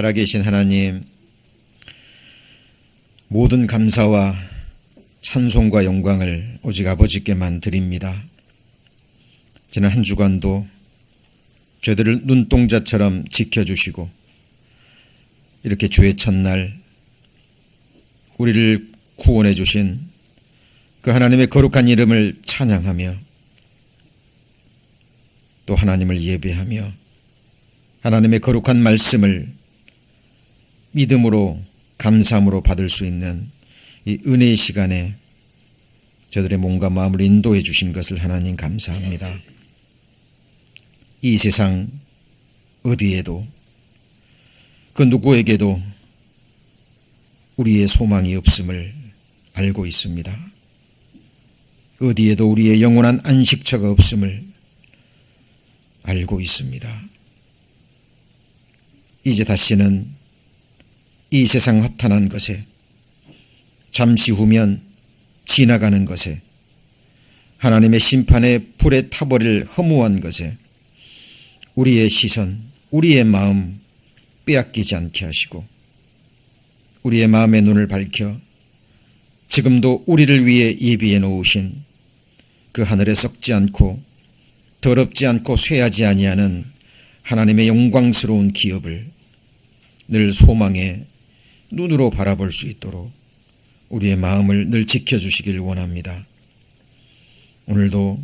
살아계신 하나님, 모든 감사와 찬송과 영광을 오직 아버지께만 드립니다. 지난 한 주간도 저희들을 눈동자처럼 지켜주시고 이렇게 주의 첫날 우리를 구원해 주신 그 하나님의 거룩한 이름을 찬양하며 또 하나님을 예배하며 하나님의 거룩한 말씀을 믿음으로 감사함으로 받을 수 있는 이 은혜의 시간에 저들의 몸과 마음을 인도해 주신 것을 하나님 감사합니다. 이 세상 어디에도 그 누구에게도 우리의 소망이 없음을 알고 있습니다. 어디에도 우리의 영원한 안식처가 없음을 알고 있습니다. 이제 다시는 이 세상 허탄한 것에, 잠시 후면 지나가는 것에, 하나님의 심판의 불에 타버릴 허무한 것에 우리의 시선, 우리의 마음 빼앗기지 않게 하시고 우리의 마음의 눈을 밝혀 지금도 우리를 위해 예비해 놓으신 그 하늘에 썩지 않고 더럽지 않고 쇠하지 아니하는 하나님의 영광스러운 기업을 늘 소망의 눈으로 바라볼 수 있도록 우리의 마음을 늘 지켜주시길 원합니다. 오늘도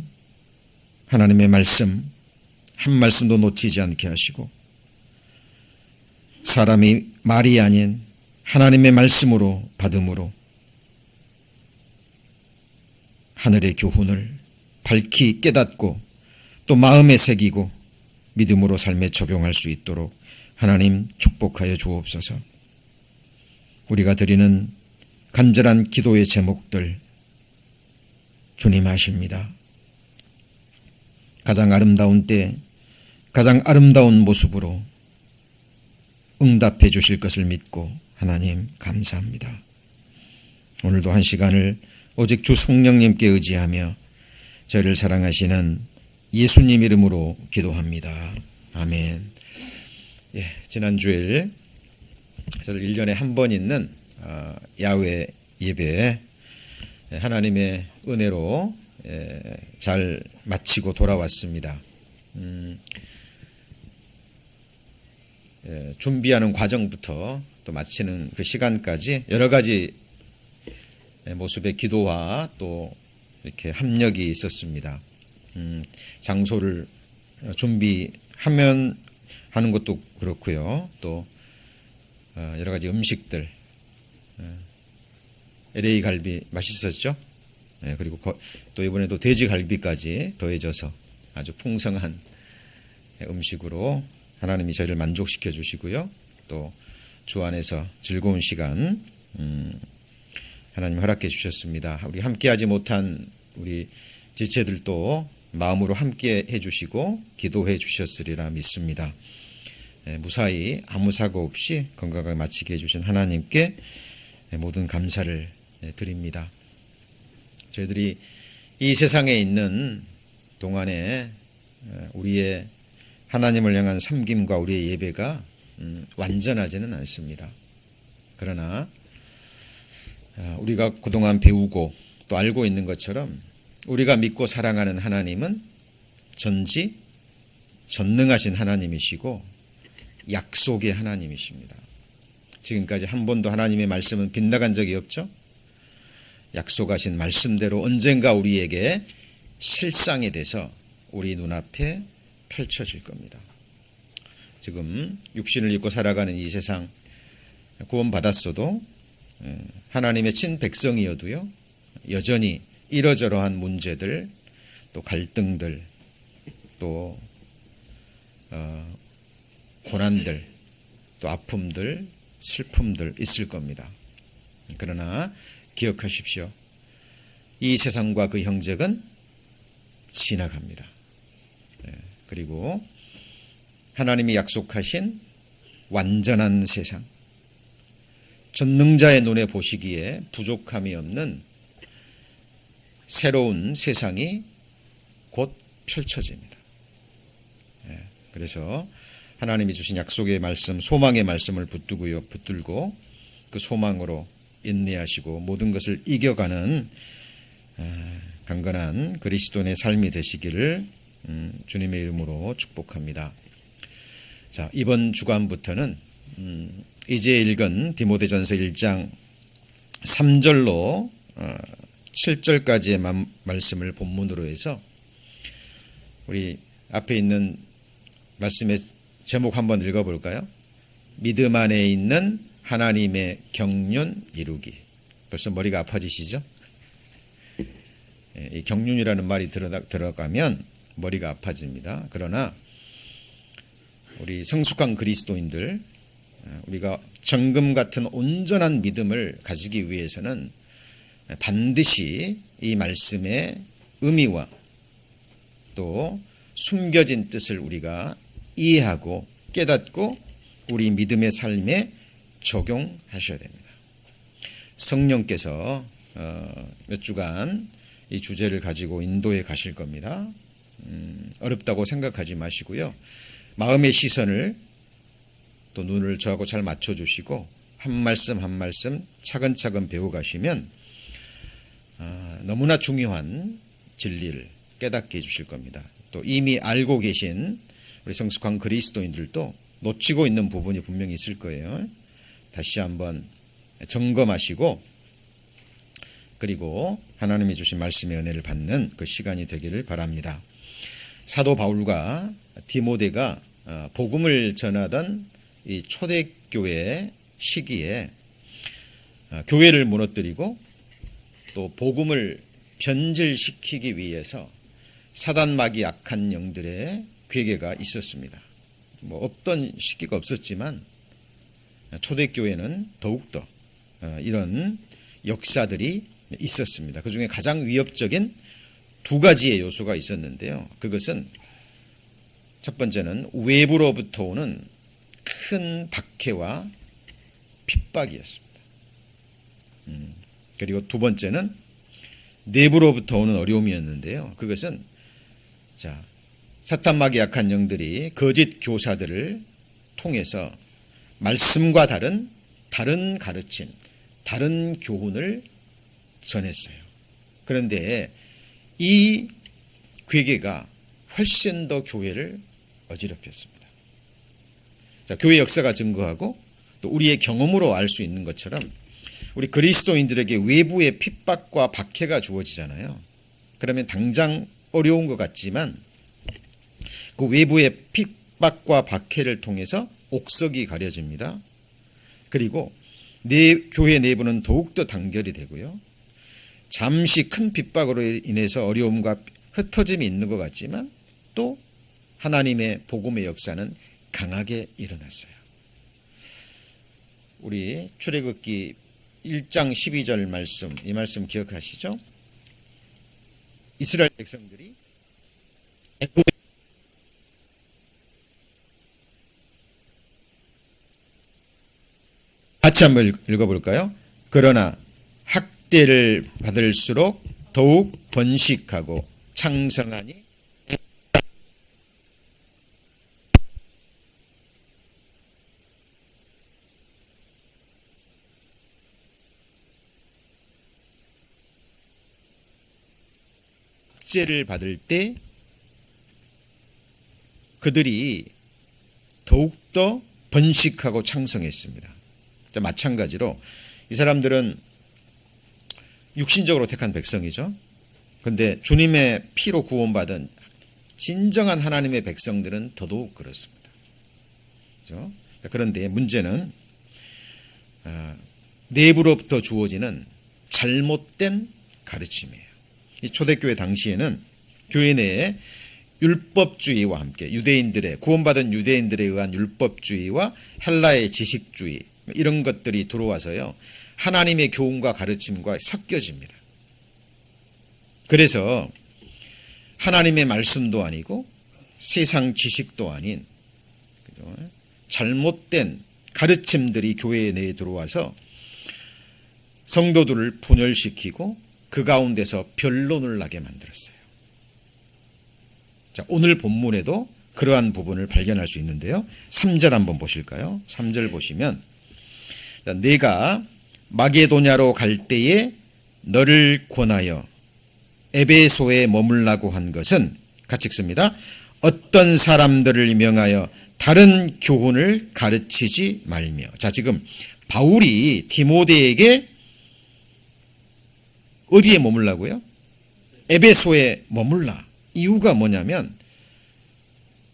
하나님의 말씀 한 말씀도 놓치지 않게 하시고 사람이 말이 아닌 하나님의 말씀으로 받음으로 하늘의 교훈을 밝히 깨닫고 또 마음에 새기고 믿음으로 삶에 적용할 수 있도록 하나님 축복하여 주옵소서. 우리가 드리는 간절한 기도의 제목들 주님 아십니다. 가장 아름다운 때 가장 아름다운 모습으로 응답해 주실 것을 믿고 하나님 감사합니다. 오늘도 한 시간을 오직 주 성령님께 의지하며 저희를 사랑하시는 예수님 이름으로 기도합니다. 아멘. 지난 주일 저를 1년에 한 번 있는 야외 예배 하나님의 은혜로 잘 마치고 돌아왔습니다. 준비하는 과정부터 또 마치는 그 시간까지 여러 가지 모습의 기도와 또 이렇게 합력이 있었습니다. 장소를 준비하면 하는 것도 그렇고요. 또 여러 가지 음식들, LA 갈비 맛있었죠? 그리고 또 이번에도 돼지 갈비까지 더해져서 아주 풍성한 음식으로 하나님이 저희를 만족시켜 주시고요. 또 주 안에서 즐거운 시간 하나님 허락해 주셨습니다. 우리 함께하지 못한 우리 지체들도 마음으로 함께 해주시고 기도해 주셨으리라 믿습니다. 무사히 아무 사고 없이 건강하게 마치게 해주신 하나님께 모든 감사를 드립니다. 저희들이 이 세상에 있는 동안에 우리의 하나님을 향한 섬김과 우리의 예배가 완전하지는 않습니다. 그러나 우리가 그동안 배우고 또 알고 있는 것처럼 우리가 믿고 사랑하는 하나님은 전능하신 하나님이시고 약속의 하나님이십니다. 지금까지 한 번도 하나님의 말씀은 빗나간 적이 없죠. 약속하신 말씀대로 언젠가 우리에게 실상이 돼서 우리 눈앞에 펼쳐질 겁니다. 지금 육신을 입고 살아가는 이 세상 구원받았어도 하나님의 친백성이어도요 여전히 이러저러한 문제들 또 갈등들 또 고난들 또 아픔들 슬픔들 있을 겁니다. 그러나 기억하십시오. 이 세상과 그 형적은 지나갑니다. 그리고 하나님이 약속하신 완전한 세상, 전능자의 눈에 보시기에 부족함이 없는 새로운 세상이 곧 펼쳐집니다. 그래서 하나님이 주신 약속의 말씀, 소망의 말씀을 붙들고 그 소망으로 인내하시고 모든 것을 이겨가는 강건한 그리스도인의 삶이 되시기를 주님의 이름으로 축복합니다. 자, 이번 주간부터는 이제 읽은 디모데전서 1장 3절로 7절까지의 말씀을 본문으로 해서 우리 앞에 있는 말씀의 제목 한번 읽어볼까요? 믿음 안에 있는 하나님의 경륜 이루기. 벌써 머리가 아파지시죠? 이 경륜이라는 말이 들어가면 머리가 아파집니다. 그러나 우리 성숙한 그리스도인들, 우리가 정금 같은 온전한 믿음을 가지기 위해서는 반드시 이 말씀의 의미와 또 숨겨진 뜻을 우리가 이해하고 깨닫고 우리 믿음의 삶에 적용하셔야 됩니다. 성령께서 몇 주간 이 주제를 가지고 인도해 가실 겁니다. 어렵다고 생각하지 마시고요. 마음의 시선을 또 눈을 저하고 잘 맞춰주시고 한 말씀 한 말씀 차근차근 배워가시면 너무나 중요한 진리를 깨닫게 해주실 겁니다. 또 이미 알고 계신 우리 성숙한 그리스도인들도 놓치고 있는 부분이 분명히 있을 거예요. 다시 한번 점검하시고 그리고 하나님이 주신 말씀의 은혜를 받는 그 시간이 되기를 바랍니다. 사도 바울과 디모데가 복음을 전하던 이 초대교회 시기에 교회를 무너뜨리고 또 복음을 변질시키기 위해서 사단마귀 악한 영들의 괴계가 있었습니다. 뭐 없던 시기가 없었지만 초대교회는 더욱더 이런 역사들이 있었습니다. 그 중에 가장 위협적인 두 가지의 요소가 있었는데요. 그것은 첫 번째는 외부로부터 오는 큰 박해와 핍박이었습니다. 그리고 두 번째는 내부로부터 오는 어려움이었는데요. 그것은 사탄마귀 약한 영들이 거짓 교사들을 통해서 말씀과 다른 가르침, 다른 교훈을 전했어요. 그런데 이 괴계가 훨씬 더 교회를 어지럽혔습니다. 교회 역사가 증거하고 또 우리의 경험으로 알 수 있는 것처럼 우리 그리스도인들에게 외부의 핍박과 박해가 주어지잖아요. 그러면 당장 어려운 것 같지만 그 외부의 핍박과 박해를 통해서 옥석이 가려집니다. 그리고 교회 내부는 더욱더 단결이 되고요. 잠시 큰 핍박으로 인해서 어려움과 흩어짐이 있는 것 같지만 또 하나님의 복음의 역사는 강하게 일어났어요. 우리 출애굽기 1장 12절 말씀, 이 말씀 기억하시죠? 이스라엘 백성들이 같이 한번 읽어볼까요? 그러나 학대를 받을수록 더욱 번식하고 창성하니 학대를 받을 때 그들이 더욱더 번식하고 창성했습니다. 마찬가지로 이 사람들은 육신적으로 택한 백성이죠. 그런데 주님의 피로 구원받은 진정한 하나님의 백성들은 더더욱 그렇습니다. 그렇죠? 그런데 문제는 내부로부터 주어지는 잘못된 가르침이에요. 이 초대교회 당시에는 교회 내에 율법주의와 함께 구원받은 유대인들에 의한 율법주의와 헬라의 지식주의 이런 것들이 들어와서요. 하나님의 교훈과 가르침과 섞여집니다. 그래서 하나님의 말씀도 아니고 세상 지식도 아닌 잘못된 가르침들이 교회 내에 들어와서 성도들을 분열시키고 그 가운데서 변론을 나게 만들었어요. 오늘 본문에도 그러한 부분을 발견할 수 있는데요. 3절 한번 보실까요? 3절 보시면 내가 마게도냐로 갈 때에 너를 권하여 에베소에 머물라고 한 것은 같이 읽습니다. 어떤 사람들을 명하여 다른 교훈을 가르치지 말며. 자, 지금 바울이 디모데에게 어디에 머물라고요? 에베소에 머물라. 이유가 뭐냐면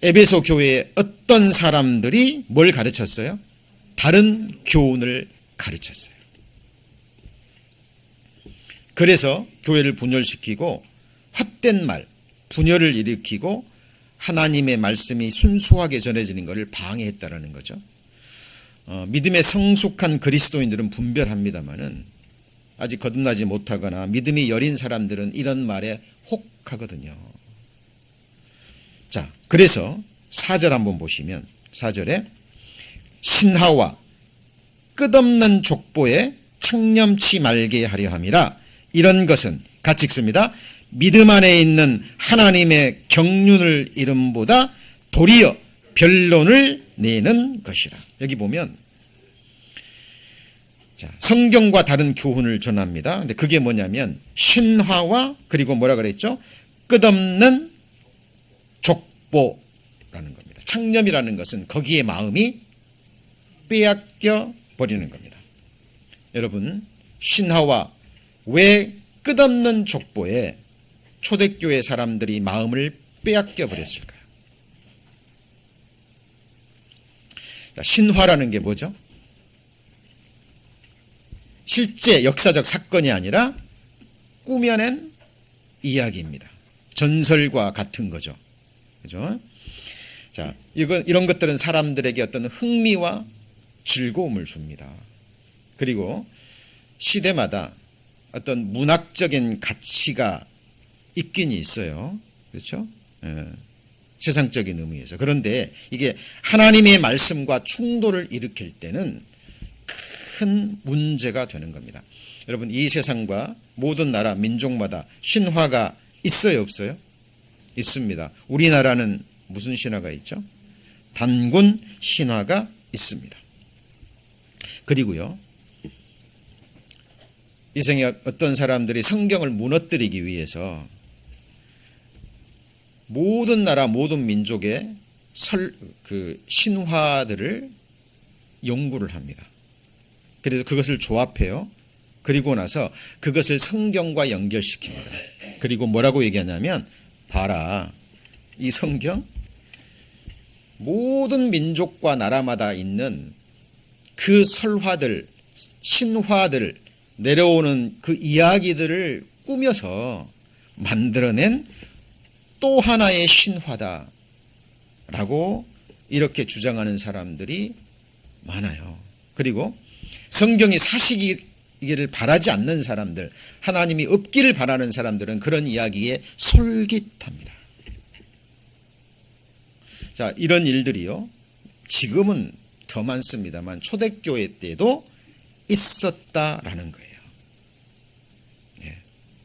에베소 교회에 어떤 사람들이 뭘 가르쳤어요? 다른 교훈을 가르쳤어요. 그래서 교회를 분열시키고 헛된 말, 분열을 일으키고 하나님의 말씀이 순수하게 전해지는 것을 방해했다라는 거죠. 믿음에 성숙한 그리스도인들은 분별합니다마는 아직 거듭나지 못하거나 믿음이 여린 사람들은 이런 말에 혹하거든요. 자, 그래서 4절 한번 보시면 4절에 신하와 끝없는 족보에 창념치 말게 하려 함이라. 이런 것은 같이 읽습니다. 믿음 안에 있는 하나님의 경륜을 이름보다 도리어 변론을 내는 것이라. 여기 보면 자, 성경과 다른 교훈을 전합니다. 근데 그게 뭐냐면 신화와 그리고 뭐라 그랬죠? 끝없는 족보라는 겁니다. 창념이라는 것은 거기에 마음이 빼앗겨 버리는 겁니다. 여러분, 신화와 왜 끝없는 족보에 초대교회 사람들이 마음을 빼앗겨 버렸을까요? 신화라는 게 뭐죠? 실제 역사적 사건이 아니라 꾸며낸 이야기입니다. 전설과 같은 거죠. 그죠? 자, 이런 것들은 사람들에게 어떤 흥미와 즐거움을 줍니다. 그리고 시대마다 어떤 문학적인 가치가 있긴 있어요. 그렇죠? 세상적인 의미에서. 그런데 이게 하나님의 말씀과 충돌을 일으킬 때는 큰 문제가 되는 겁니다. 여러분, 이 세상과 모든 나라 민족마다 신화가 있어요, 없어요? 있습니다. 우리나라는 무슨 신화가 있죠? 단군 신화가 있습니다. 그리고요, 이 생에 어떤 사람들이 성경을 무너뜨리기 위해서 모든 나라 모든 민족의 신화들을 연구를 합니다. 그래서 그것을 조합해요. 그리고 나서 그것을 성경과 연결시킵니다. 그리고 뭐라고 얘기하냐면 봐라, 이 성경 모든 민족과 나라마다 있는 그 설화들, 신화들, 내려오는 그 이야기들을 꾸며서 만들어낸 또 하나의 신화다라고 이렇게 주장하는 사람들이 많아요. 그리고 성경이 사실이기를 바라지 않는 사람들, 하나님이 없기를 바라는 사람들은 그런 이야기에 솔깃합니다. 자, 이런 일들이요, 지금은 더 많습니다만 초대교회 때도 있었다라는 거예요.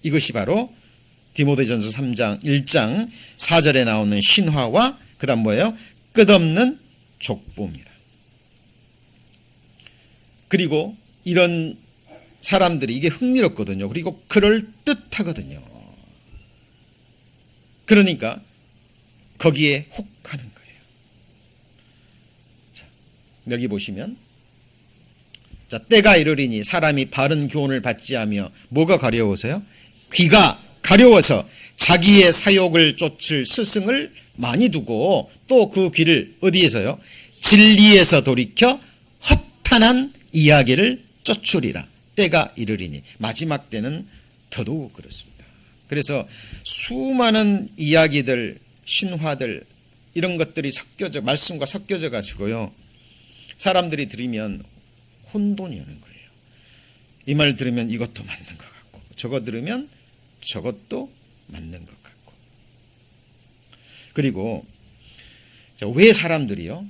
이것이 바로 디모데전서 3장 1장 4절에 나오는 신화와 그 다음 뭐예요? 끝없는 족보입니다. 그리고 이런 사람들이 이게 흥미롭거든요. 그리고 그럴듯하거든요. 그러니까 거기에 혹하는 거예요. 자, 여기 보시면 자, 때가 이르리니 사람이 바른 교훈을 받지 하며 뭐가 가려워서요? 귀가 가려워서 자기의 사욕을 쫓을 스승을 많이 두고 또 그 귀를 어디에서요? 진리에서 돌이켜 허탄한 이야기를 쫓으리라. 때가 이르리니. 마지막 때는 더더욱 그렇습니다. 그래서 수많은 이야기들, 신화들 이런 것들이 섞여져 말씀과 섞여져 가지고요, 사람들이 들으면 혼돈이 오는 거예요. 이 말 들으면 이것도 맞는 것 같고 저거 들으면 저것도 맞는 것 같고. 그리고 왜 사람들이요?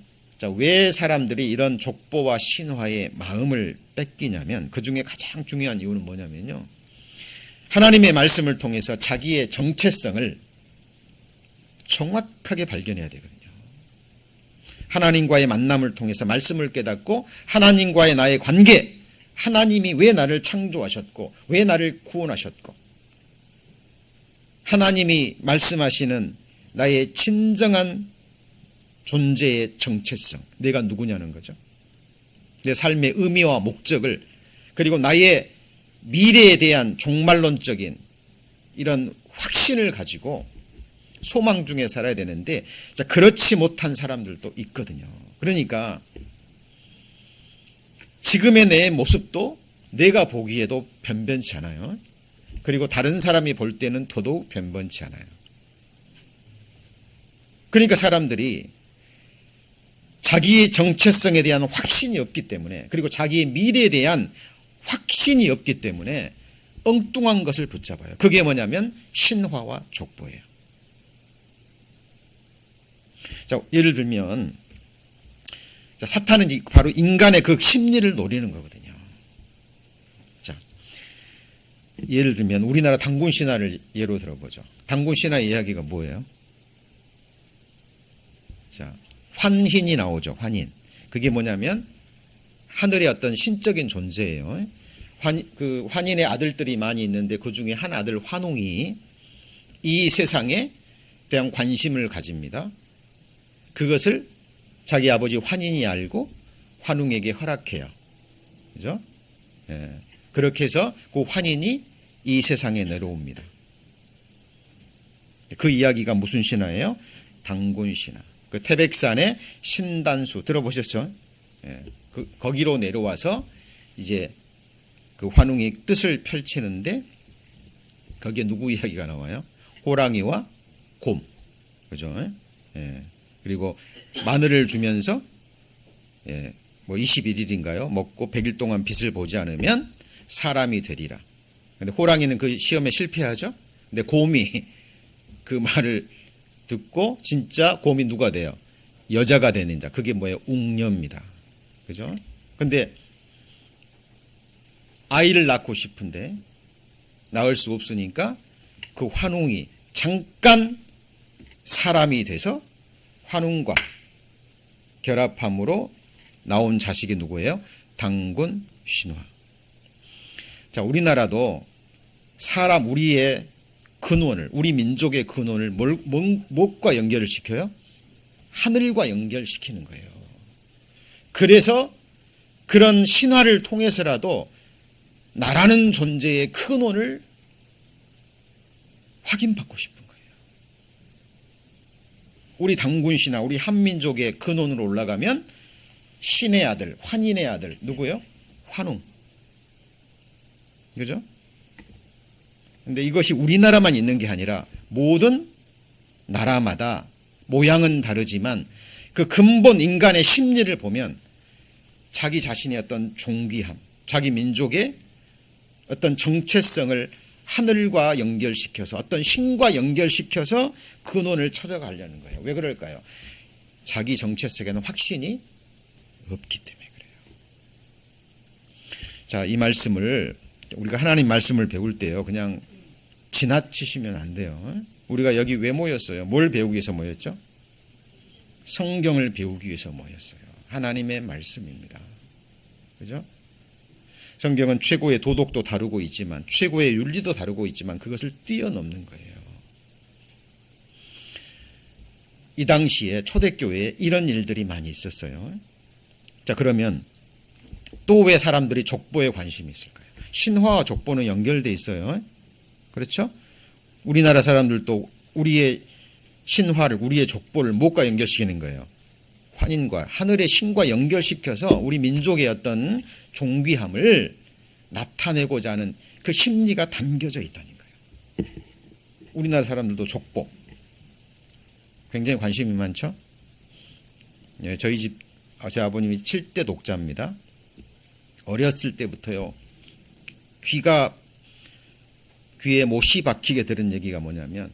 왜 사람들이 이런 족보와 신화의 마음을 뺏기냐면 그 중에 가장 중요한 이유는 뭐냐면요, 하나님의 말씀을 통해서 자기의 정체성을 정확하게 발견해야 되거든요. 하나님과의 만남을 통해서 말씀을 깨닫고 하나님과의 나의 관계, 하나님이 왜 나를 창조하셨고 왜 나를 구원하셨고 하나님이 말씀하시는 나의 진정한 존재의 정체성, 내가 누구냐는 거죠. 내 삶의 의미와 목적을, 그리고 나의 미래에 대한 종말론적인 이런 확신을 가지고 소망 중에 살아야 되는데, 그렇지 못한 사람들도 있거든요. 그러니까 지금의 내 모습도 내가 보기에도 변변치 않아요. 그리고 다른 사람이 볼 때는 더더욱 변변치 않아요. 그러니까 사람들이 자기의 정체성에 대한 확신이 없기 때문에, 그리고 자기의 미래에 대한 확신이 없기 때문에 엉뚱한 것을 붙잡아요. 그게 뭐냐면 신화와 족보예요. 자, 예를 들면 사탄은 바로 인간의 그 심리를 노리는 거거든요. 자, 예를 들면 우리나라 단군 신화를 예로 들어보죠. 단군 신화의 이야기가 뭐예요? 자, 환인이 나오죠. 환인. 그게 뭐냐면 하늘의 어떤 신적인 존재예요. 그 환인의 아들들이 많이 있는데 그 중에 한 아들 환웅이 이 세상에 대한 관심을 가집니다. 그것을 자기 아버지 환인이 알고 환웅에게 허락해요. 그죠? 예. 그렇게 해서 그 환인이 이 세상에 내려옵니다. 그 이야기가 무슨 신화예요? 단군 신화. 그 태백산의 신단수 들어보셨죠? 예. 거기로 내려와서 이제 그 환웅이 뜻을 펼치는데 거기에 누구 이야기가 나와요? 호랑이와 곰. 그죠? 예. 그리고 마늘을 주면서 뭐 21일인가요? 먹고 100일 동안 빛을 보지 않으면 사람이 되리라. 근데 호랑이는 그 시험에 실패하죠. 근데 곰이 그 말을 듣고 진짜 곰이 누가 돼요? 여자가 되는 자. 그게 뭐예요? 웅녀입니다. 그죠? 근데 아이를 낳고 싶은데 낳을 수 없으니까 그 환웅이 잠깐 사람이 돼서 환웅과 결합함으로 나온 자식이 누구예요? 단군 신화. 자, 우리나라도 사람, 우리의 근원을, 우리 민족의 근원을 무엇과 연결을 시켜요? 하늘과 연결시키는 거예요. 그래서 그런 신화를 통해서라도 나라는 존재의 근원을 확인받고 싶은 거예요. 우리 단군 신화, 우리 한민족의 근원으로 올라가면 신의 아들, 환인의 아들, 누구요? 환웅. 그죠? 근데 이것이 우리나라만 있는 게 아니라 모든 나라마다 모양은 다르지만 그 근본 인간의 심리를 보면 자기 자신의 어떤 존귀함, 자기 민족의 어떤 정체성을 하늘과 연결시켜서 어떤 신과 연결시켜서 근원을 찾아가려는 거예요. 왜 그럴까요? 자기 정체성에는 확신이 없기 때문에 그래요. 자, 이 말씀을 우리가 하나님 말씀을 배울 때요, 그냥 지나치시면 안 돼요. 우리가 여기 왜 모였어요? 뭘 배우기 위해서 모였죠? 성경을 배우기 위해서 모였어요. 하나님의 말씀입니다. 그죠? 성경은 최고의 도덕도 다루고 있지만, 최고의 윤리도 다루고 있지만 그것을 뛰어넘는 거예요. 이 당시에 초대교회에 이런 일들이 많이 있었어요. 자, 그러면 또 왜 사람들이 족보에 관심이 있을까요? 신화와 족보는 연결되어 있어요. 그렇죠? 우리나라 사람들도 우리의 신화를, 우리의 족보를 무엇과 연결시키는 거예요? 환인과, 하늘의 신과 연결시켜서 우리 민족의 어떤 존귀함을 나타내고자 하는 그 심리가 담겨져 있다는 거예요. 우리나라 사람들도 족보 굉장히 관심이 많죠. 예, 저희 집 제 아버님이 7대 독자입니다. 어렸을 때부터요, 귀에 못이 박히게 들은 얘기가 뭐냐면,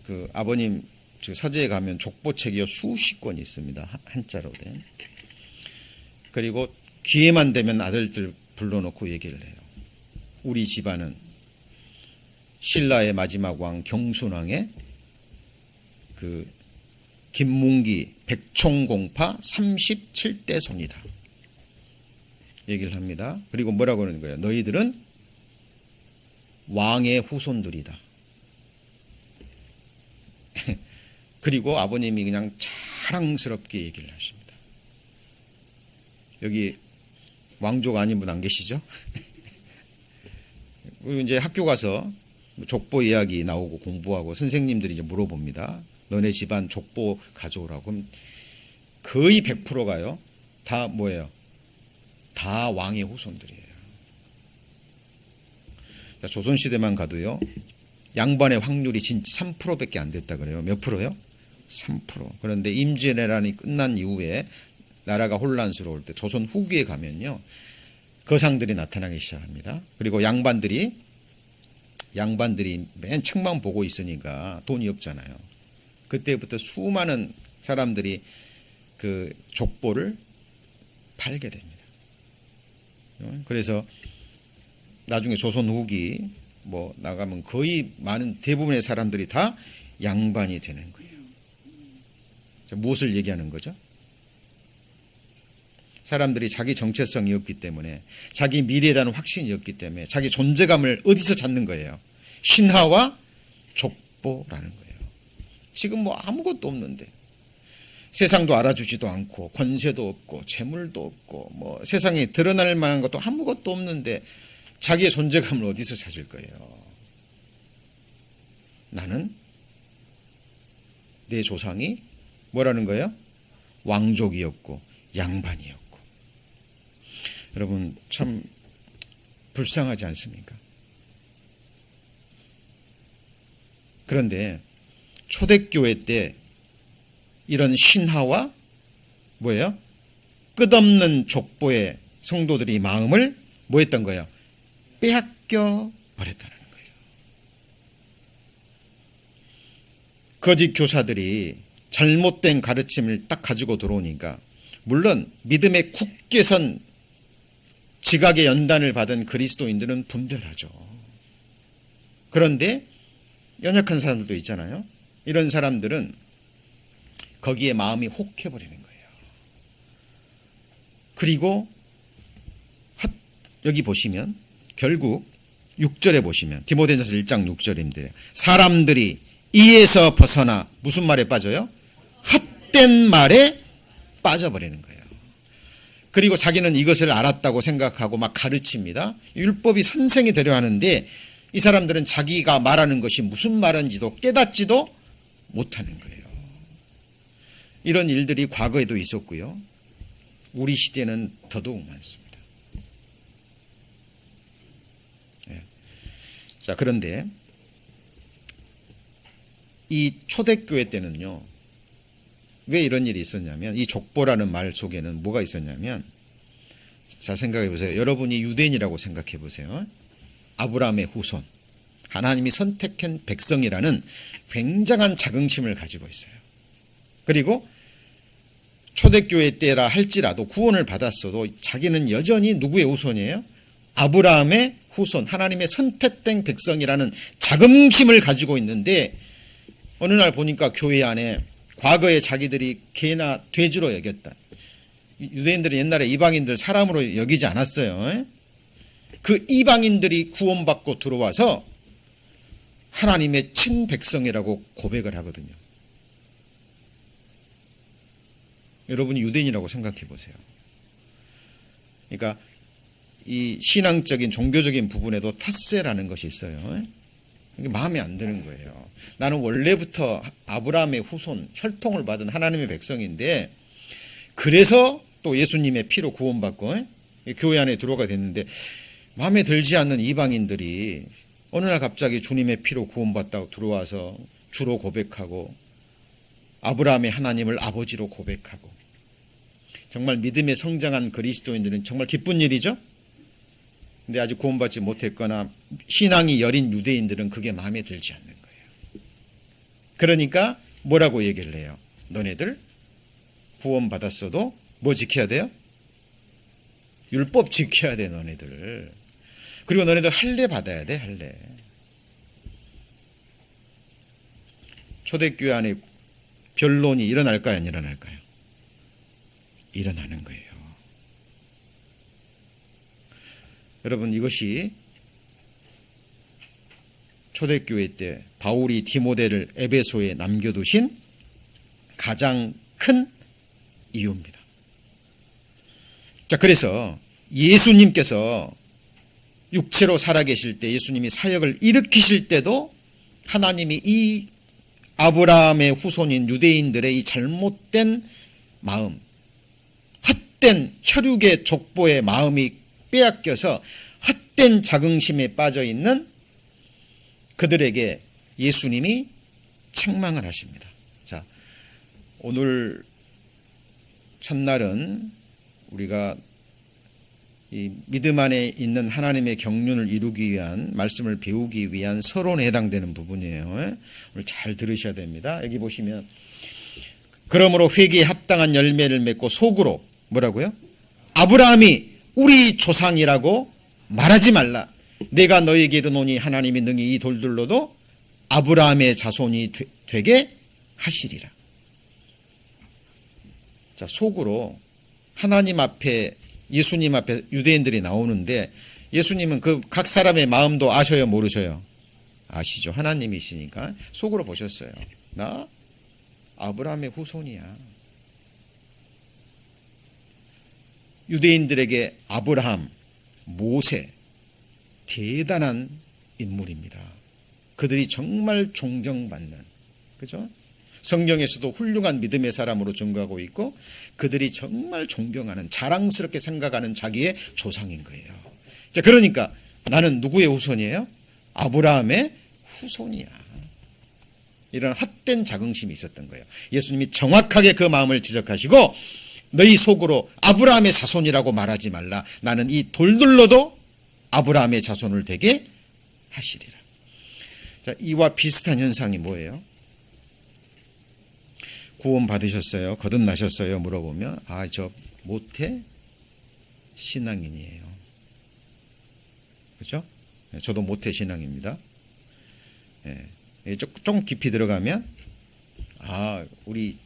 그 아버님 서재에 가면 족보책이 수십 권이 있습니다. 한자로 된. 그리고 기회만 되면 아들들 불러놓고 얘기를 해요. 우리 집안은 신라의 마지막 왕 경순왕의 그 김문기 백총공파 37대 손이다 얘기를 합니다. 그리고 뭐라고 하는 거예요? 너희들은 왕의 후손들이다. 그리고 아버님이 그냥 자랑스럽게 얘기를 하십니다. 여기 왕족 아닌 분 안 계시죠? 그리고 이제 학교 가서 족보 이야기 나오고 공부하고 선생님들이 이제 물어봅니다. 너네 집안 족보 가져오라고. 그럼 거의 100%가요. 다 뭐예요? 다 왕의 후손들이에요. 조선시대만 가도요. 양반의 확률이 진짜 3%밖에 안 됐다 그래요. 몇 프로요? 3%. 그런데 임진왜란이 끝난 이후에 나라가 혼란스러울 때 조선 후기에 가면요. 거상들이 나타나기 시작합니다. 그리고 양반들이 맨 책만 보고 있으니까 돈이 없잖아요. 그때부터 수많은 사람들이 그 족보를 팔게 됩니다. 그래서 나중에 조선 후기 뭐 나가면 거의 많은 대부분의 사람들이 다 양반이 되는 거예요. 무엇을 얘기하는 거죠? 사람들이 자기 정체성이 없기 때문에 자기 미래에 대한 확신이 없기 때문에 자기 존재감을 어디서 찾는 거예요? 신하와 족보라는 거예요. 지금 뭐 아무것도 없는데 세상도 알아주지도 않고 권세도 없고 재물도 없고 뭐 세상에 드러날 만한 것도 아무것도 없는데 자기의 존재감을 어디서 찾을 거예요? 나는 내 조상이 뭐라는 거예요? 왕족이었고 양반이었고. 여러분 참 불쌍하지 않습니까? 그런데 초대교회 때 이런 신하와 뭐예요? 끝없는 족보의 성도들이 마음을 뭐 했던 거예요? 빼앗겨 버렸다는 거예요. 거짓 교사들이 잘못된 가르침을 딱 가지고 들어오니까 물론 믿음의 굳게 선 지각의 연단을 받은 그리스도인들은 분별하죠. 그런데 연약한 사람들도 있잖아요. 이런 사람들은 거기에 마음이 혹해버리는 거예요. 그리고 여기 보시면 결국 6절에 보시면 디모데전서 1장 6절인데 사람들이 이에서 벗어나 무슨 말에 빠져요? 헛된 말에 빠져버리는 거예요. 그리고 자기는 이것을 알았다고 생각하고 막 가르칩니다. 율법이 선생이 되려 하는데 이 사람들은 자기가 말하는 것이 무슨 말인지도 깨닫지도 못하는 거예요. 이런 일들이 과거에도 있었고요. 우리 시대는 더더욱 많습니다. 자, 그런데 이 초대교회 때는요. 왜 이런 일이 있었냐면 이 족보라는 말 속에는 뭐가 있었냐면 자 생각해 보세요. 여러분이 유대인이라고 생각해 보세요. 아브라함의 후손 하나님이 선택한 백성이라는 굉장한 자긍심을 가지고 있어요. 그리고 초대교회 때라 할지라도 구원을 받았어도 자기는 여전히 누구의 후손이에요? 아브라함의 후손 하나님의 선택된 백성이라는 자긍심을 가지고 있는데 어느 날 보니까 교회 안에 과거에 자기들이 개나 돼지로 여겼다. 유대인들은 옛날에 이방인들 사람으로 여기지 않았어요. 그 이방인들이 구원받고 들어와서 하나님의 친백성이라고 고백을 하거든요. 여러분이 유대인이라고 생각해 보세요. 그러니까 이 신앙적인 종교적인 부분에도 탓세라는 것이 있어요. 이게 마음에 안 드는 거예요. 나는 원래부터 아브라함의 후손, 혈통을 받은 하나님의 백성인데 그래서 또 예수님의 피로 구원받고 교회 안에 들어오게 됐는데 마음에 들지 않는 이방인들이 어느 날 갑자기 주님의 피로 구원받다고 들어와서 주로 고백하고 아브라함의 하나님을 아버지로 고백하고 정말 믿음에 성장한 그리스도인들은 정말 기쁜 일이죠. 근데 아직 구원받지 못했거나 신앙이 여린 유대인들은 그게 마음에 들지 않는 거예요. 그러니까 뭐라고 얘기를 해요? 너네들 구원받았어도 뭐 지켜야 돼요? 율법 지켜야 돼 너네들. 그리고 너네들 할례 받아야 돼 할례. 초대교회 안에 변론이 일어날까요? 안 일어날까요? 일어나는 거예요. 여러분, 이것이 초대교회 때 바울이 디모데를 에베소에 남겨두신 가장 큰 이유입니다. 자, 그래서 예수님께서 육체로 살아계실 때, 예수님이 사역을 일으키실 때도 하나님이 이 아브라함의 후손인 유대인들의 이 잘못된 마음, 헛된 혈육의 족보의 마음이 빼앗겨서 헛된 자긍심에 빠져 있는 그들에게 예수님이 책망을 하십니다. 자, 오늘 첫날은 우리가 이 믿음 안에 있는 하나님의 경륜을 이루기 위한, 말씀을 배우기 위한 서론에 해당되는 부분이에요. 오늘 잘 들으셔야 됩니다. 여기 보시면, 그러므로 회개에 합당한 열매를 맺고 속으로 뭐라고요? 아브라함이 우리 조상이라고 말하지 말라. 내가 너에게 이르노니 하나님이 능히 이 돌들로도 아브라함의 자손이 되게 하시리라. 자, 속으로 하나님 앞에, 예수님 앞에 유대인들이 나오는데, 예수님은 그 각 사람의 마음도 아셔요, 모르셔요? 아시죠. 하나님이시니까 속으로 보셨어요. 나 아브라함의 후손이야. 유대인들에게 아브라함, 모세, 대단한 인물입니다. 그들이 정말 존경받는, 그죠? 성경에서도 훌륭한 믿음의 사람으로 증거하고 있고, 그들이 정말 존경하는, 자랑스럽게 생각하는 자기의 조상인 거예요. 자, 그러니까 나는 누구의 후손이에요? 아브라함의 후손이야. 이런 헛된 자긍심이 있었던 거예요. 예수님이 정확하게 그 마음을 지적하시고, 너희 속으로 아브라함의 자손이라고 말하지 말라. 나는 이 돌들로도 아브라함의 자손을 되게 하시리라. 자, 이와 비슷한 현상이 뭐예요? 구원 받으셨어요? 거듭나셨어요? 물어보면, 저 모태 신앙인이에요. 그렇죠? 저도 모태 신앙입니다. 좀 깊이 들어가면, 우리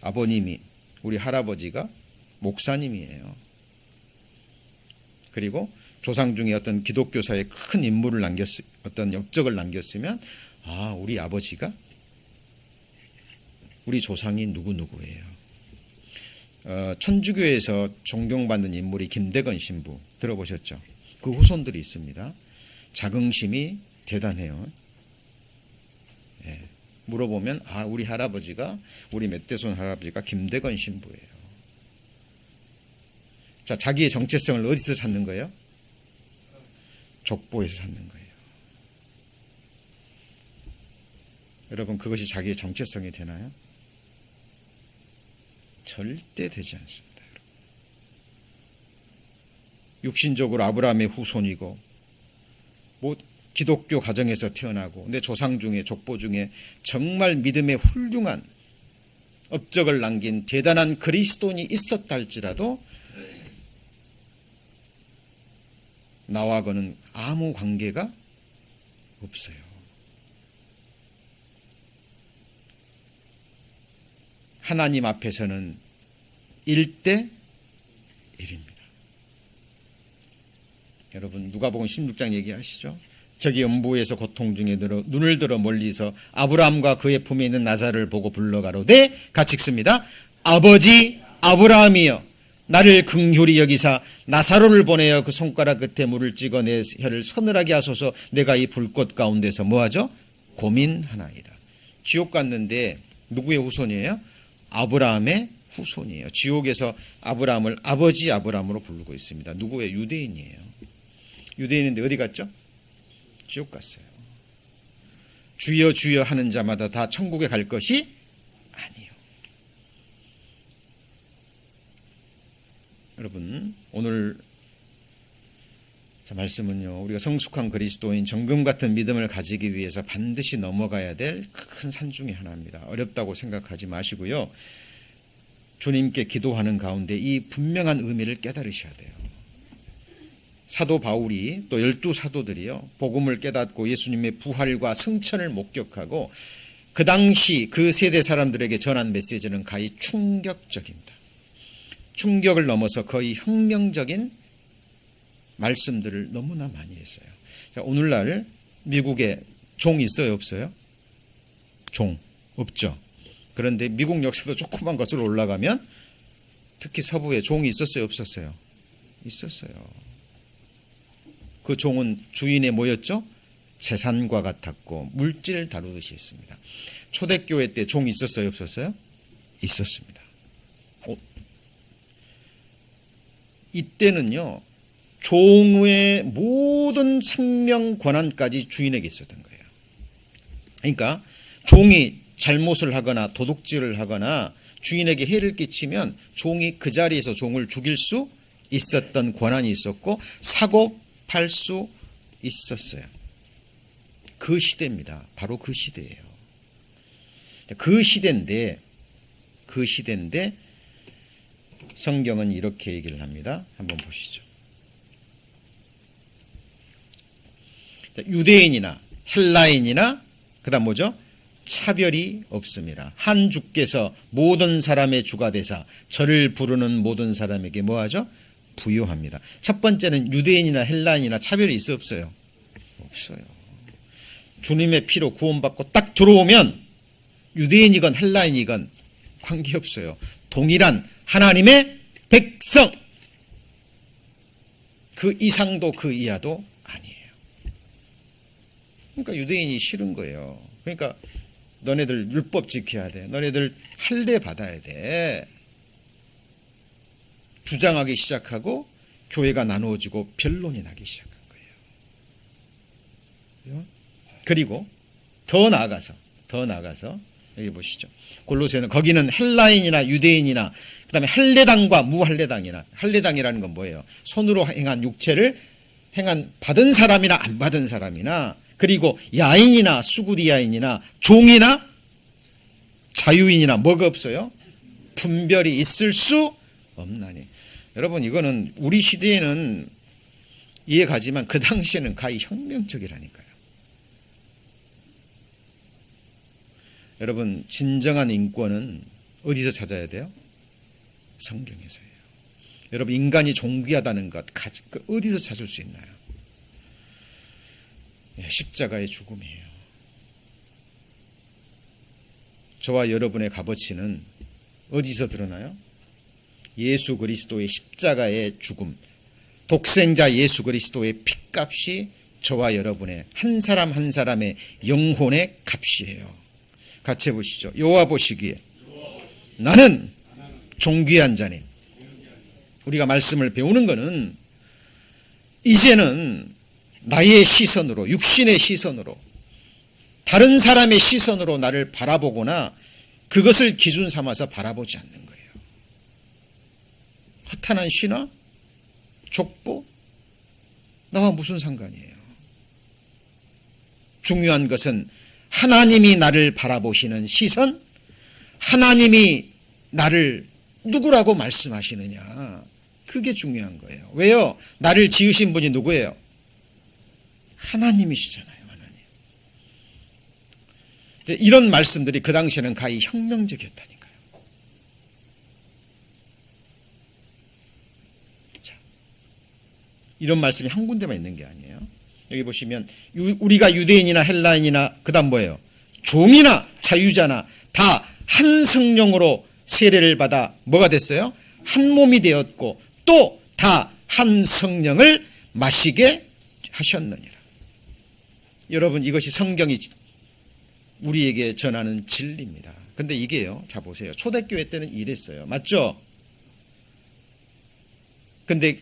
아버님이, 우리 할아버지가 목사님이에요. 그리고 조상 중에 어떤 기독교사의 큰 인물을 어떤 업적을 남겼으면, 우리 아버지가, 우리 조상이 누구누구예요. 천주교에서 존경받는 인물이 김대건 신부 들어보셨죠? 그 후손들이 있습니다. 자긍심이 대단해요. 물어보면, 우리 할아버지가, 우리 멧대손 할아버지가 김대건 신부예요. 자, 자기의 정체성을 어디서 찾는 거예요? 족보에서 찾는 거예요. 여러분, 그것이 자기의 정체성이 되나요? 절대 되지 않습니다. 여러분. 육신적으로 아브라함의 후손이고, 기독교 가정에서 태어나고, 내 조상 중에, 족보 중에 정말 믿음의 훌륭한 업적을 남긴 대단한 그리스도인이 있었다 할지라도 나와는 아무 관계가 없어요. 하나님 앞에서는 1대 1입니다. 여러분, 누가복음 16장 얘기하시죠? 저기 연부에서 고통 중에 눈을 들어 멀리서 아브라함과 그의 품에 있는 나사를 보고 불러가로되, 같이 읽습니다. 아버지 아브라함이여, 나를 긍휼히 여기사 나사로를 보내어 그 손가락 끝에 물을 찍어 내 혀를 서늘하게 하소서. 내가 이 불꽃 가운데서 뭐하죠? 고민하나이다. 지옥 갔는데 누구의 후손이에요? 아브라함의 후손이에요. 지옥에서 아브라함을 아버지 아브라함으로 부르고 있습니다. 누구의? 유대인이에요. 유대인인데 어디 갔죠? 지옥 갔어요. 주여 주여 하는 자마다 다 천국에 갈 것이 아니요. 여러분, 오늘 말씀은요, 우리가 성숙한 그리스도인, 정금 같은 믿음을 가지기 위해서 반드시 넘어가야 될 큰 산 중에 하나입니다. 어렵다고 생각하지 마시고요, 주님께 기도하는 가운데 이 분명한 의미를 깨달으셔야 돼요. 사도 바울이, 또 12 사도들이요, 복음을 깨닫고 예수님의 부활과 승천을 목격하고 그 당시 그 세대 사람들에게 전한 메시지는 가히 충격적입니다. 충격을 넘어서 거의 혁명적인 말씀들을 너무나 많이 했어요. 자, 오늘날 미국에 종 있어요, 없어요? 종 없죠. 그런데 미국 역사도 조그만 것으로 올라가면 특히 서부에 종이 있었어요, 없었어요? 있었어요. 그 종은 주인의 뭐였죠? 재산과 같았고 물질을 다루듯이 했습니다. 초대교회 때 종이 있었어요, 없었어요? 있었습니다. 이때는요, 종의 모든 생명 권한까지 주인에게 있었던 거예요. 그러니까 종이 잘못을 하거나 도둑질을 하거나 주인에게 해를 끼치면 종이 그 자리에서 종을 죽일 수 있었던 권한이 있었고 사고 팔 수 있었어요. 그 시대입니다. 바로 그 시대예요. 그 시대인데 성경은 이렇게 얘기를 합니다. 한번 보시죠. 유대인이나 헬라인이나 그다음 뭐죠? 차별이 없습니다. 한 주께서 모든 사람의 주가 되사 저를 부르는 모든 사람에게 뭐하죠? 부요합니다. 첫 번째는 유대인이나 헬라인이나 차별이 있어 없어요? 없어요. 주님의 피로 구원받고 딱 들어오면 유대인이건 헬라인이건 관계없어요. 동일한 하나님의 백성. 그 이상도 그 이하도 아니에요. 그러니까 유대인이 싫은 거예요. 그러니까 너네들 율법 지켜야 돼. 너네들 할례 받아야 돼. 주장하기 시작하고 교회가 나누어지고 변론이 나기 시작한 거예요. 그리고 더 나아가서 여기 보시죠. 골로새는 거기는 헬라인이나 유대인이나 그다음에 할례당과 무할례당이나 할례당이라는 건 뭐예요? 손으로 행한 육체를 행한 받은 사람이나 안 받은 사람이나 그리고 야인이나 수구디야인이나 종이나 자유인이나 뭐가 없어요? 분별이 있을 수 없나니. 여러분 이거는 우리 시대에는 이해가지만 그 당시에는 가히 혁명적이라니까요. 여러분 진정한 인권은 어디서 찾아야 돼요? 성경에서예요. 여러분 인간이 존귀하다는 것 어디서 찾을 수 있나요? 십자가의 죽음이에요. 저와 여러분의 값어치는 어디서 드러나요? 예수 그리스도의 십자가의 죽음, 독생자 예수 그리스도의 핏값이 저와 여러분의 한 사람 한 사람의 영혼의 값이에요. 같이 해보시죠. 여호와 보시기에 나는 존귀한 자니. 우리가 말씀을 배우는 것은 이제는 나의 시선으로 육신의 시선으로 다른 사람의 시선으로 나를 바라보거나 그것을 기준 삼아서 바라보지 않는 거예요. 허탄한 신화? 족보? 나와 무슨 상관이에요? 중요한 것은 하나님이 나를 바라보시는 시선, 하나님이 나를 누구라고 말씀하시느냐, 그게 중요한 거예요. 왜요? 나를 지으신 분이 누구예요? 하나님이시잖아요. 하나님. 이런 말씀들이 그 당시에는 가히 혁명적이었다니까요. 자, 이런 말씀이 한 군데만 있는 게 아니에요. 여기 보시면 우리가 유대인이나 헬라인이나 그다음 뭐예요? 종이나 자유자나 다 한 성령으로 세례를 받아 뭐가 됐어요? 한 몸이 되었고 또 다 한 성령을 마시게 하셨느니라. 여러분 이것이 성경이 우리에게 전하는 진리입니다. 근데 이게요, 자 보세요. 초대교회 때는 이랬어요. 맞죠? 근데